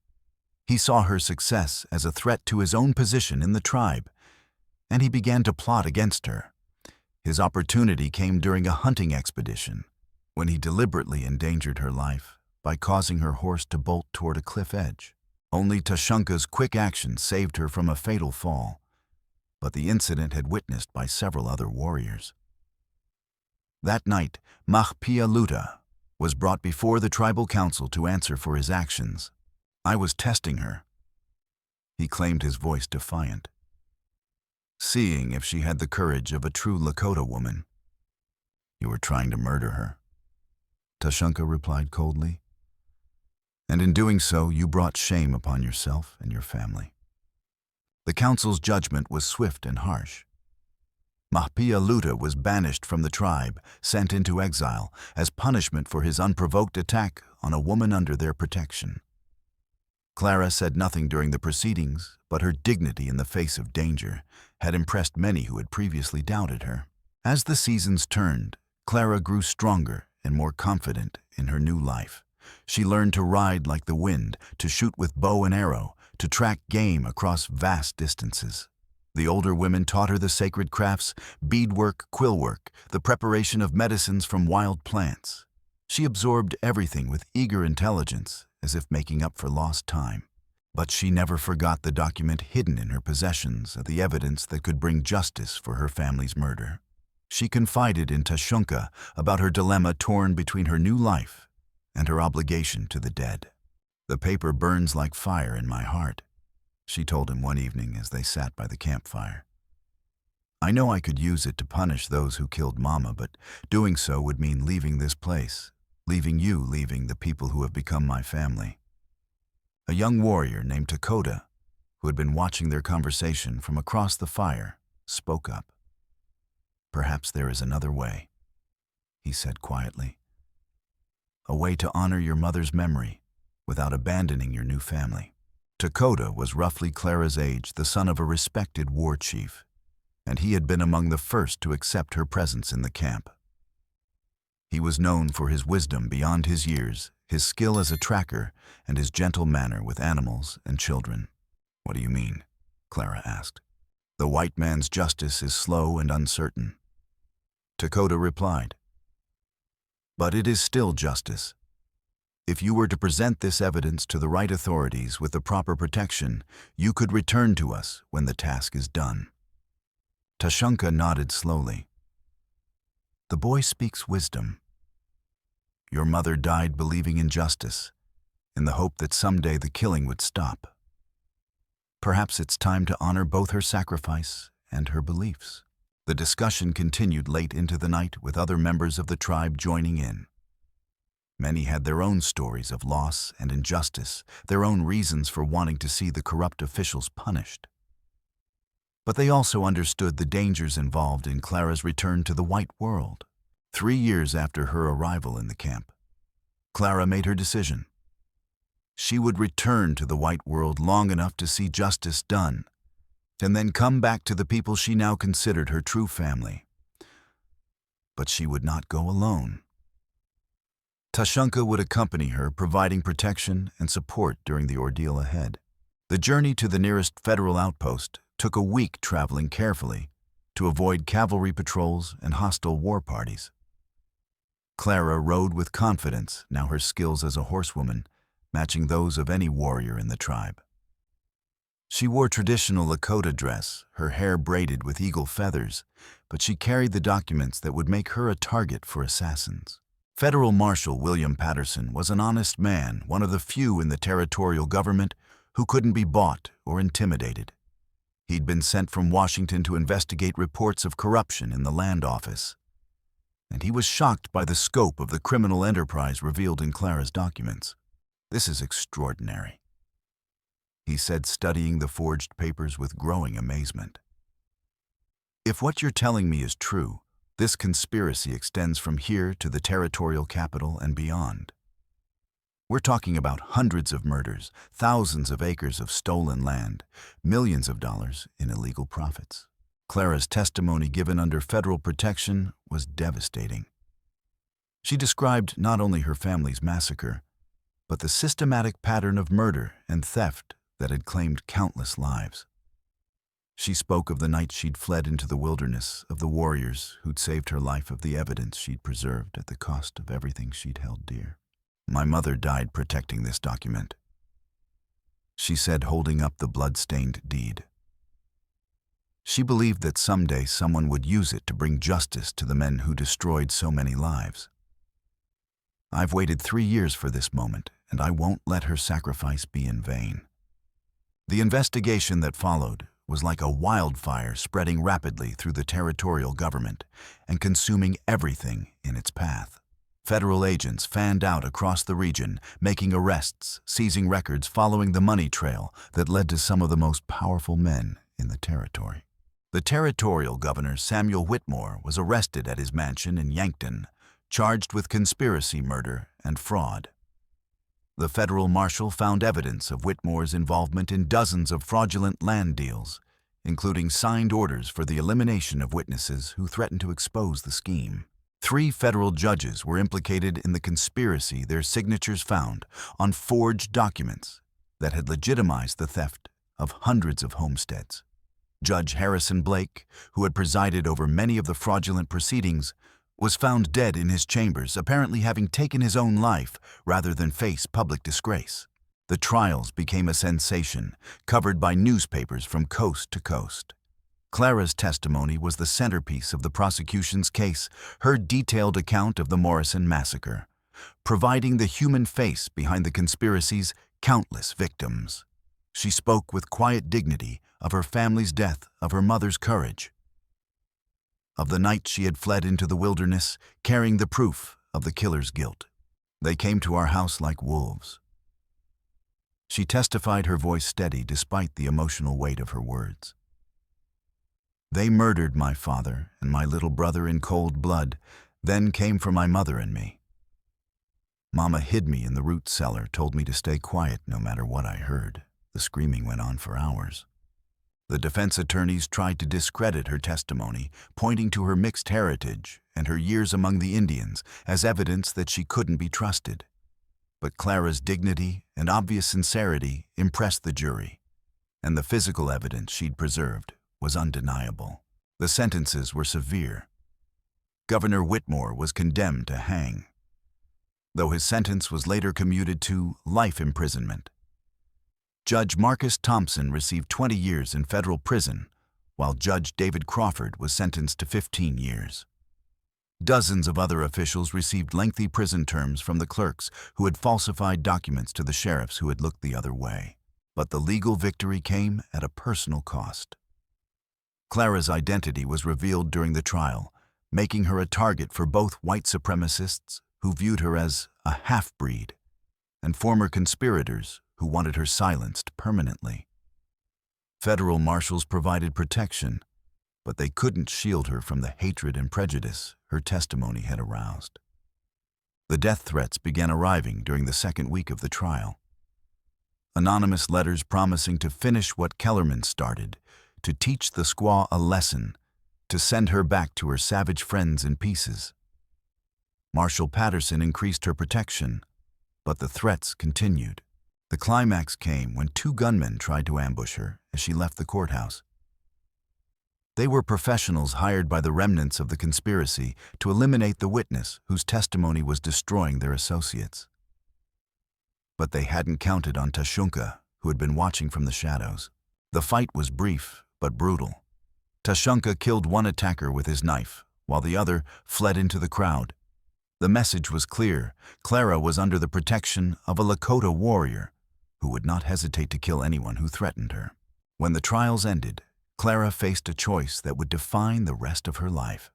Speaker 1: He saw her success as a threat to his own position in the tribe, and he began to plot against her. His opportunity came during a hunting expedition, when he deliberately endangered her life by causing her horse to bolt toward a cliff edge. Only Tashunka's quick action saved her from a fatal fall, but the incident had witnessed by several other warriors. That night, Mahpialuta was brought before the tribal council to answer for his actions. "I was testing her," he claimed, his voice defiant, seeing if she had the courage of a true Lakota woman. "You were trying to murder her," Tashunka replied coldly. "And in doing so, you brought shame upon yourself and your family." The council's judgment was swift and harsh. Mahpialuta was banished from the tribe, sent into exile, as punishment for his unprovoked attack on a woman under their protection. Clara said nothing during the proceedings, but her dignity in the face of danger had impressed many who had previously doubted her. As the seasons turned, Clara grew stronger and more confident in her new life. She learned to ride like the wind, to shoot with bow and arrow, to track game across vast distances. The older women taught her the sacred crafts, beadwork, quillwork, the preparation of medicines from wild plants. She absorbed everything with eager intelligence, as if making up for lost time. But she never forgot the document hidden in her possessions, the evidence that could bring justice for her family's murder. She confided in Tashunka about her dilemma, torn between her new life and her obligation to the dead. "The paper burns like fire in my heart," she told him one evening as they sat by the campfire. "I know I could use it to punish those who killed Mama, but doing so would mean leaving this place, leaving you, leaving the people who have become my family." A young warrior named Lakota, who had been watching their conversation from across the fire, spoke up. "Perhaps there is another way," he said quietly. "A way to honor your mother's memory without abandoning your new family." Lakota was roughly Clara's age, the son of a respected war chief, and he had been among the first to accept her presence in the camp. He was known for his wisdom beyond his years, his skill as a tracker, and his gentle manner with animals and children. "What do you mean?" Clara asked. "The white man's justice is slow and uncertain," Lakota replied. "But it is still justice. If you were to present this evidence to the right authorities with the proper protection, you could return to us when the task is done." Tashunka nodded slowly. "The boy speaks wisdom. Your mother died believing in justice, in the hope that someday the killing would stop. Perhaps it's time to honor both her sacrifice and her beliefs." The discussion continued late into the night, with other members of the tribe joining in. Many had their own stories of loss and injustice, their own reasons for wanting to see the corrupt officials punished. But they also understood the dangers involved in Clara's return to the white world. 3 years after her arrival in the camp, Clara made her decision. She would return to the white world long enough to see justice done, and then come back to the people she now considered her true family. But she would not go alone. Tashunka would accompany her, providing protection and support during the ordeal ahead. The journey to the nearest federal outpost took a week, traveling carefully to avoid cavalry patrols and hostile war parties. Clara rode with confidence, now her skills as a horsewoman matching those of any warrior in the tribe. She wore traditional Lakota dress, her hair braided with eagle feathers, but she carried the documents that would make her a target for assassins. Federal Marshal William Patterson was an honest man, one of the few in the territorial government who couldn't be bought or intimidated. He'd been sent from Washington to investigate reports of corruption in the land office, and he was shocked by the scope of the criminal enterprise revealed in Clara's documents. "This is extraordinary," he said, studying the forged papers with growing amazement. "If what you're telling me is true, this conspiracy extends from here to the territorial capital and beyond. We're talking about hundreds of murders, thousands of acres of stolen land, millions of dollars in illegal profits." Clara's testimony, given under federal protection, was devastating. She described not only her family's massacre, but the systematic pattern of murder and theft that had claimed countless lives. She spoke of the night she'd fled into the wilderness, of the warriors who'd saved her life, of the evidence she'd preserved at the cost of everything she'd held dear. "My mother died protecting this document," she said, holding up the blood-stained deed. "She believed that someday someone would use it to bring justice to the men who destroyed so many lives. I've waited 3 years for this moment, and I won't let her sacrifice be in vain." The investigation that followed was like a wildfire, spreading rapidly through the territorial government and consuming everything in its path. Federal agents fanned out across the region, making arrests, seizing records, following the money trail that led to some of the most powerful men in the territory. The territorial governor, Samuel Whitmore, was arrested at his mansion in Yankton, charged with conspiracy, murder, and fraud. The federal marshal found evidence of Whitmore's involvement in dozens of fraudulent land deals, including signed orders for the elimination of witnesses who threatened to expose the scheme. 3 federal judges were implicated in the conspiracy, their signatures found on forged documents that had legitimized the theft of hundreds of homesteads. Judge Harrison Blake, who had presided over many of the fraudulent proceedings, was found dead in his chambers, apparently having taken his own life rather than face public disgrace. The trials became a sensation, covered by newspapers from coast to coast. Clara's testimony was the centerpiece of the prosecution's case, her detailed account of the Morrison massacre, providing the human face behind the conspiracy's countless victims. She spoke with quiet dignity of her family's death, of her mother's courage, of the night she had fled into the wilderness, carrying the proof of the killer's guilt. They came to our house like wolves. She testified, her voice steady despite the emotional weight of her words. They murdered my father and my little brother in cold blood, then came for my mother and me. Mama hid me in the root cellar, told me to stay quiet no matter what I heard. The screaming went on for hours. The defense attorneys tried to discredit her testimony, pointing to her mixed heritage and her years among the Indians as evidence that she couldn't be trusted. But Clara's dignity and obvious sincerity impressed the jury, and the physical evidence she'd preserved was undeniable. The sentences were severe. Governor Whitmore was condemned to hang, though his sentence was later commuted to life imprisonment. Judge Marcus Thompson received 20 years in federal prison, while Judge David Crawford was sentenced to 15 years. Dozens of other officials received lengthy prison terms from the clerks who had falsified documents to the sheriffs who had looked the other way. But the legal victory came at a personal cost. Clara's identity was revealed during the trial, making her a target for both white supremacists who viewed her as a half-breed and former conspirators who wanted her silenced permanently. Federal marshals provided protection, but they couldn't shield her from the hatred and prejudice her testimony had aroused. The death threats began arriving during the second week of the trial. Anonymous letters promising to finish what Kellerman started, to teach the squaw a lesson, to send her back to her savage friends in pieces. Marshal Patterson increased her protection, but the threats continued. The climax came when 2 gunmen tried to ambush her as she left the courthouse. They were professionals hired by the remnants of the conspiracy to eliminate the witness whose testimony was destroying their associates. But they hadn't counted on Tashunka, who had been watching from the shadows. The fight was brief but brutal. Tashunka killed one attacker with his knife, while the other fled into the crowd. The message was clear. Clara was under the protection of a Lakota warrior who would not hesitate to kill anyone who threatened her. When the trials ended, Clara faced a choice that would define the rest of her life.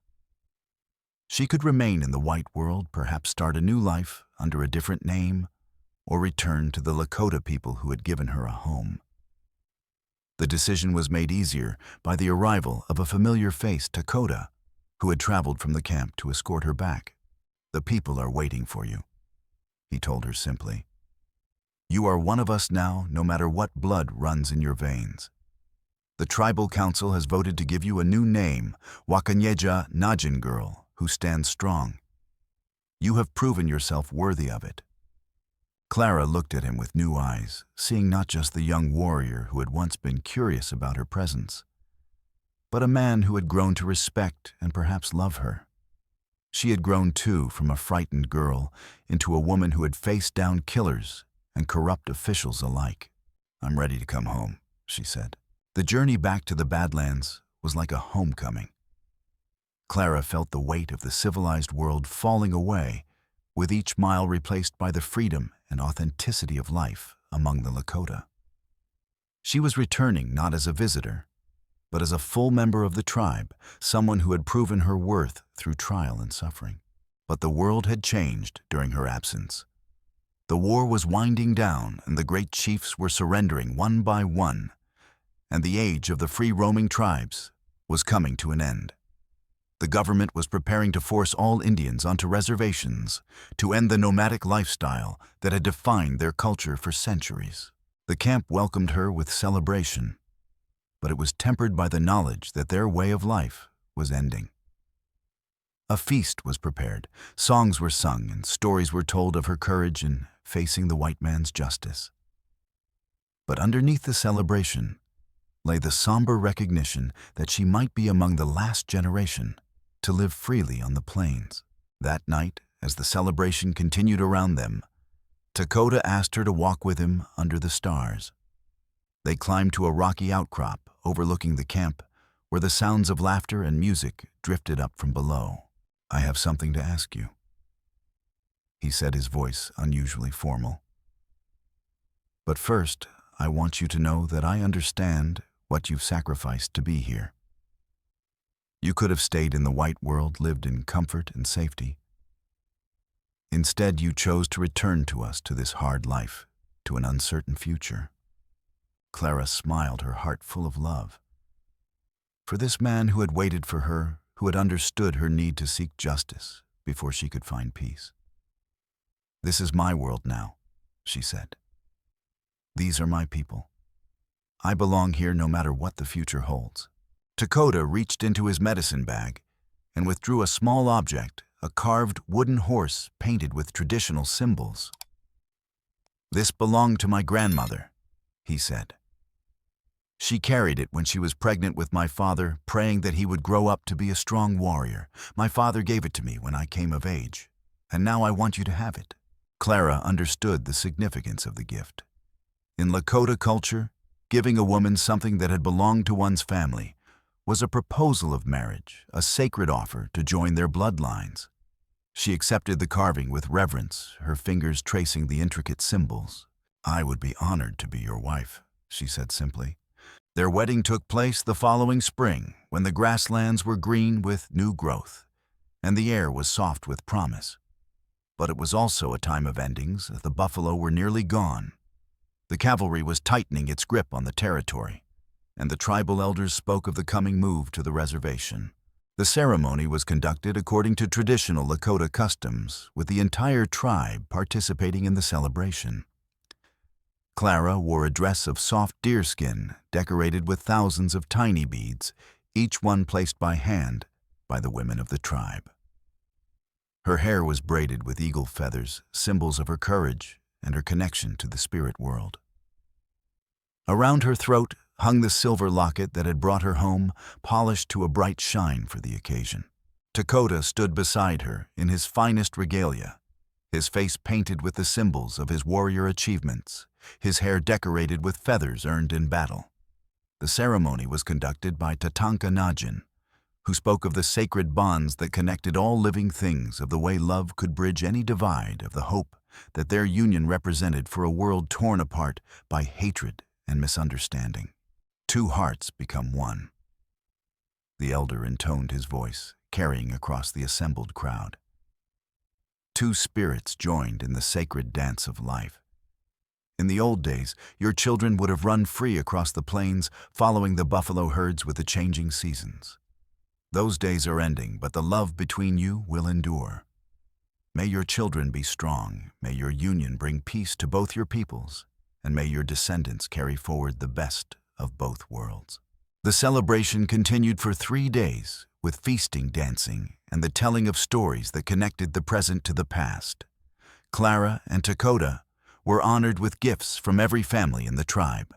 Speaker 1: She could remain in the white world, perhaps start a new life under a different name, or return to the Lakota people who had given her a home. The decision was made easier by the arrival of a familiar face, Dakota, who had traveled from the camp to escort her back. "The people are waiting for you," he told her simply. "You are one of us now, no matter what blood runs in your veins. The tribal council has voted to give you a new name, Wakanyeja Najin Girl, who stands strong. You have proven yourself worthy of it." Clara looked at him with new eyes, seeing not just the young warrior who had once been curious about her presence, but a man who had grown to respect and perhaps love her. She had grown too, from a frightened girl into a woman who had faced down killers and corrupt officials alike. "I'm ready to come home," she said. The journey back to the Badlands was like a homecoming. Clara felt the weight of the civilized world falling away, with each mile replaced by the freedom and authenticity of life among the Lakota. She was returning not as a visitor, but as a full member of the tribe, someone who had proven her worth through trial and suffering. But the world had changed during her absence. The war was winding down, and the great chiefs were surrendering one by one, and the age of the free-roaming tribes was coming to an end. The government was preparing to force all Indians onto reservations to end the nomadic lifestyle that had defined their culture for centuries. The camp welcomed her with celebration, but it was tempered by the knowledge that their way of life was ending. A feast was prepared, songs were sung, and stories were told of her courage in facing the white man's justice. But underneath the celebration lay the somber recognition that she might be among the last generation to live freely on the plains. That night, as the celebration continued around them, Dakota asked her to walk with him under the stars. They climbed to a rocky outcrop overlooking the camp, where the sounds of laughter and music drifted up from below. "I have something to ask you," he said, his voice unusually formal. But first, I want you to know that I understand what you've sacrificed to be here. You could have stayed in the white world, lived in comfort and safety. Instead, you chose to return to us, to this hard life, to an uncertain future. Clara smiled, her heart full of love. For this man who had waited for her, who had understood her need to seek justice before she could find peace. "This is my world now," she said. "These are my people. I belong here no matter what the future holds." Lakota reached into his medicine bag and withdrew a small object, a carved wooden horse painted with traditional symbols. "This belonged to my grandmother," he said. "She carried it when she was pregnant with my father, praying that he would grow up to be a strong warrior. My father gave it to me when I came of age, and now I want you to have it." Clara understood the significance of the gift. In Lakota culture, giving a woman something that had belonged to one's family was a proposal of marriage, a sacred offer to join their bloodlines. She accepted the carving with reverence, her fingers tracing the intricate symbols. "I would be honored to be your wife," she said simply. Their wedding took place the following spring, when the grasslands were green with new growth, and the air was soft with promise. But it was also a time of endings. The buffalo were nearly gone. The cavalry was tightening its grip on the territory, and the tribal elders spoke of the coming move to the reservation. The ceremony was conducted according to traditional Lakota customs, with the entire tribe participating in the celebration. Clara wore a dress of soft deerskin decorated with thousands of tiny beads, each one placed by hand by the women of the tribe. Her hair was braided with eagle feathers, symbols of her courage and her connection to the spirit world. Around her throat hung the silver locket that had brought her home, polished to a bright shine for the occasion. Lakota stood beside her in his finest regalia, his face painted with the symbols of his warrior achievements, his hair decorated with feathers earned in battle. The ceremony was conducted by Tatanka Najin, who spoke of the sacred bonds that connected all living things, of the way love could bridge any divide, of the hope that their union represented for a world torn apart by hatred and misunderstanding. "Two hearts become one," the elder intoned his voice, carrying across the assembled crowd. "Two spirits joined in the sacred dance of life. In the old days, your children would have run free across the plains, following the buffalo herds with the changing seasons. Those days are ending, but the love between you will endure. May your children be strong, may your union bring peace to both your peoples, and may your descendants carry forward the best of both worlds." The celebration continued for 3 days, with feasting, dancing, and the telling of stories that connected the present to the past. Clara and Lakota were honored with gifts from every family in the tribe: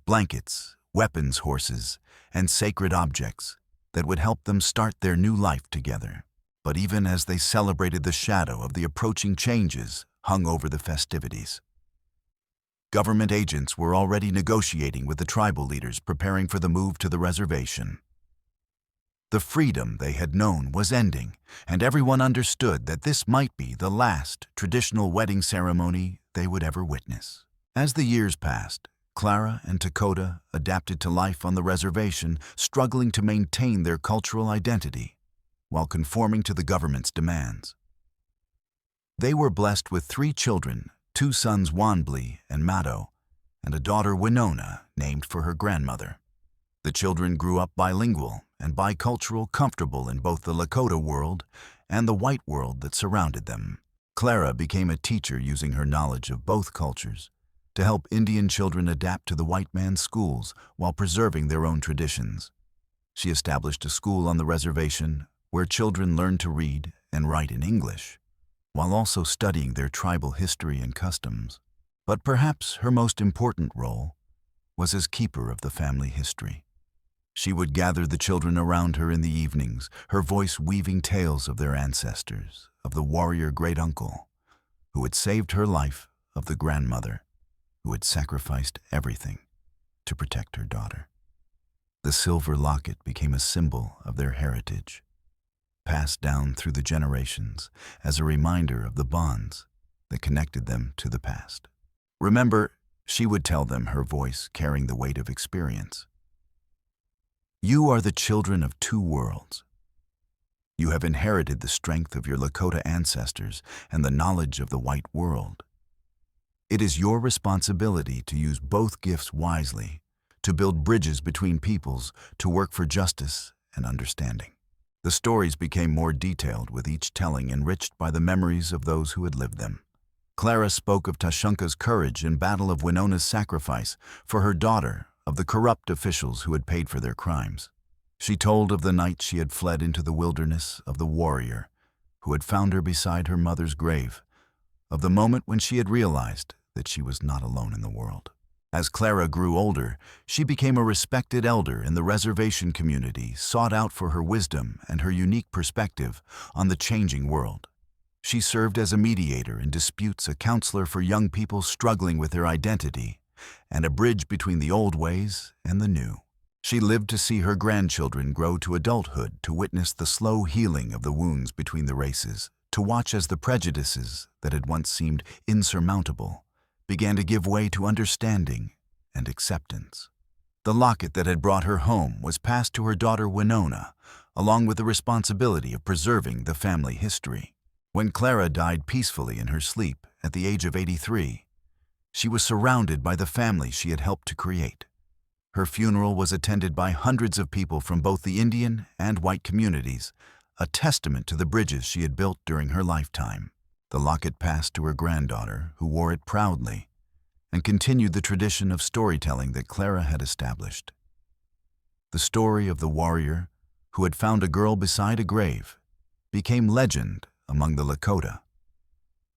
Speaker 1: blankets, weapons, horses, and sacred objects that would help them start their new life together. But even as they celebrated, the shadow of the approaching changes hung over the festivities. Government agents were already negotiating with the tribal leaders, preparing for the move to the reservation. The freedom they had known was ending, and everyone understood that this might be the last traditional wedding ceremony they would ever witness. As the years passed, Clara and Lakota adapted to life on the reservation, struggling to maintain their cultural identity while conforming to the government's demands. They were blessed with 3 children, 2 sons, Wanbli and Mado, and a daughter, Winona, named for her grandmother. The children grew up bilingual and bicultural, comfortable in both the Lakota world and the white world that surrounded them. Clara became a teacher, using her knowledge of both cultures to help Indian children adapt to the white man's schools while preserving their own traditions. She established a school on the reservation where children learned to read and write in English, while also studying their tribal history and customs. But perhaps her most important role was as keeper of the family history. She would gather the children around her in the evenings, her voice weaving tales of their ancestors, of the warrior great-uncle who had saved her life, of the grandmother who had sacrificed everything to protect her daughter. The silver locket became a symbol of their heritage, passed down through the generations as a reminder of the bonds that connected them to the past. Remember, She would tell them, her voice carrying the weight of experience. You are the children of two worlds. You have inherited the strength of your Lakota ancestors and the knowledge of the white world. It is your responsibility to use both gifts wisely, to build bridges between peoples, to work for justice and understanding. The stories became more detailed, with each telling enriched by the memories of those who had lived them. Clara spoke of Tashunka's courage in battle, of Winona's sacrifice for her daughter, of the corrupt officials who had paid for their crimes. She told of the night she had fled into the wilderness, of the warrior who had found her beside her mother's grave, of the moment when she had realized that she was not alone in the world. As Clara grew older, she became a respected elder in the reservation community, sought out for her wisdom and her unique perspective on the changing world. She served as a mediator in disputes, a counselor for young people struggling with their identity, and a bridge between the old ways and the new. She lived to see her grandchildren grow to adulthood, to witness the slow healing of the wounds between the races, to watch as the prejudices that had once seemed insurmountable began to give way to understanding and acceptance. The locket that had brought her home was passed to her daughter Winona, along with the responsibility of preserving the family history. When Clara died peacefully in her sleep at the age of 83, she was surrounded by the family she had helped to create. Her funeral was attended by hundreds of people from both the Indian and white communities, a testament to the bridges she had built during her lifetime. The locket passed to her granddaughter, who wore it proudly, and continued the tradition of storytelling that Clara had established. The story of the warrior who had found a girl beside a grave became legend among the Lakota,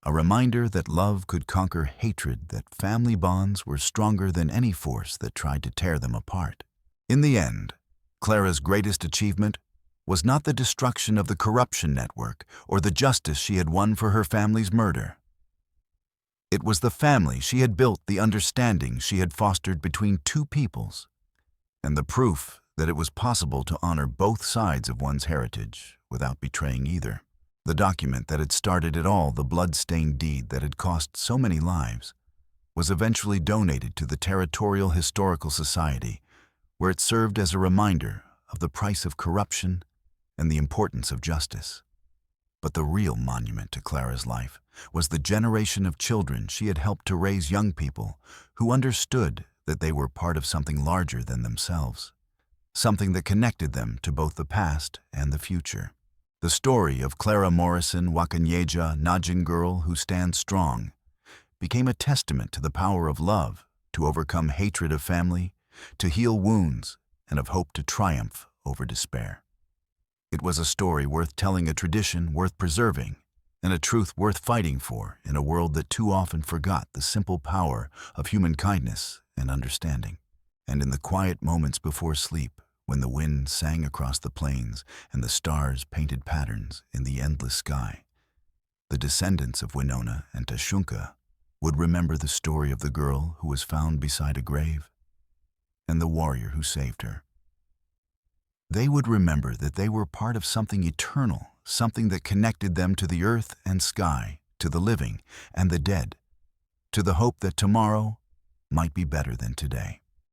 Speaker 1: a reminder that love could conquer hatred, that family bonds were stronger than any force that tried to tear them apart. In the end, Clara's greatest achievement was not the destruction of the corruption network or the justice she had won for her family's murder. It was the family she had built, the understanding she had fostered between two peoples, and the proof that it was possible to honor both sides of one's heritage without betraying either. The document that had started it all, the blood-stained deed that had cost so many lives, was eventually donated to the Territorial Historical Society, where it served as a reminder of the price of corruption and the importance of justice. But the real monument to Clara's life was the generation of children she had helped to raise, young people who understood that they were part of something larger than themselves, something that connected them to both the past and the future. The story of Clara Morrison, Wakanyeja, Najin girl who stands strong, became a testament to the power of love to overcome hatred of family, to heal wounds, and of hope to triumph over despair. It was a story worth telling, a tradition worth preserving, and a truth worth fighting for in a world that too often forgot the simple power of human kindness and understanding. And in the quiet moments before sleep, when the wind sang across the plains and the stars painted patterns in the endless sky, the descendants of Winona and Tashunka would remember the story of the girl who was found beside a grave and the warrior who saved her. They would remember that they were part of something eternal, something that connected them to the earth and sky, to the living and the dead, to the hope that tomorrow might be better than today.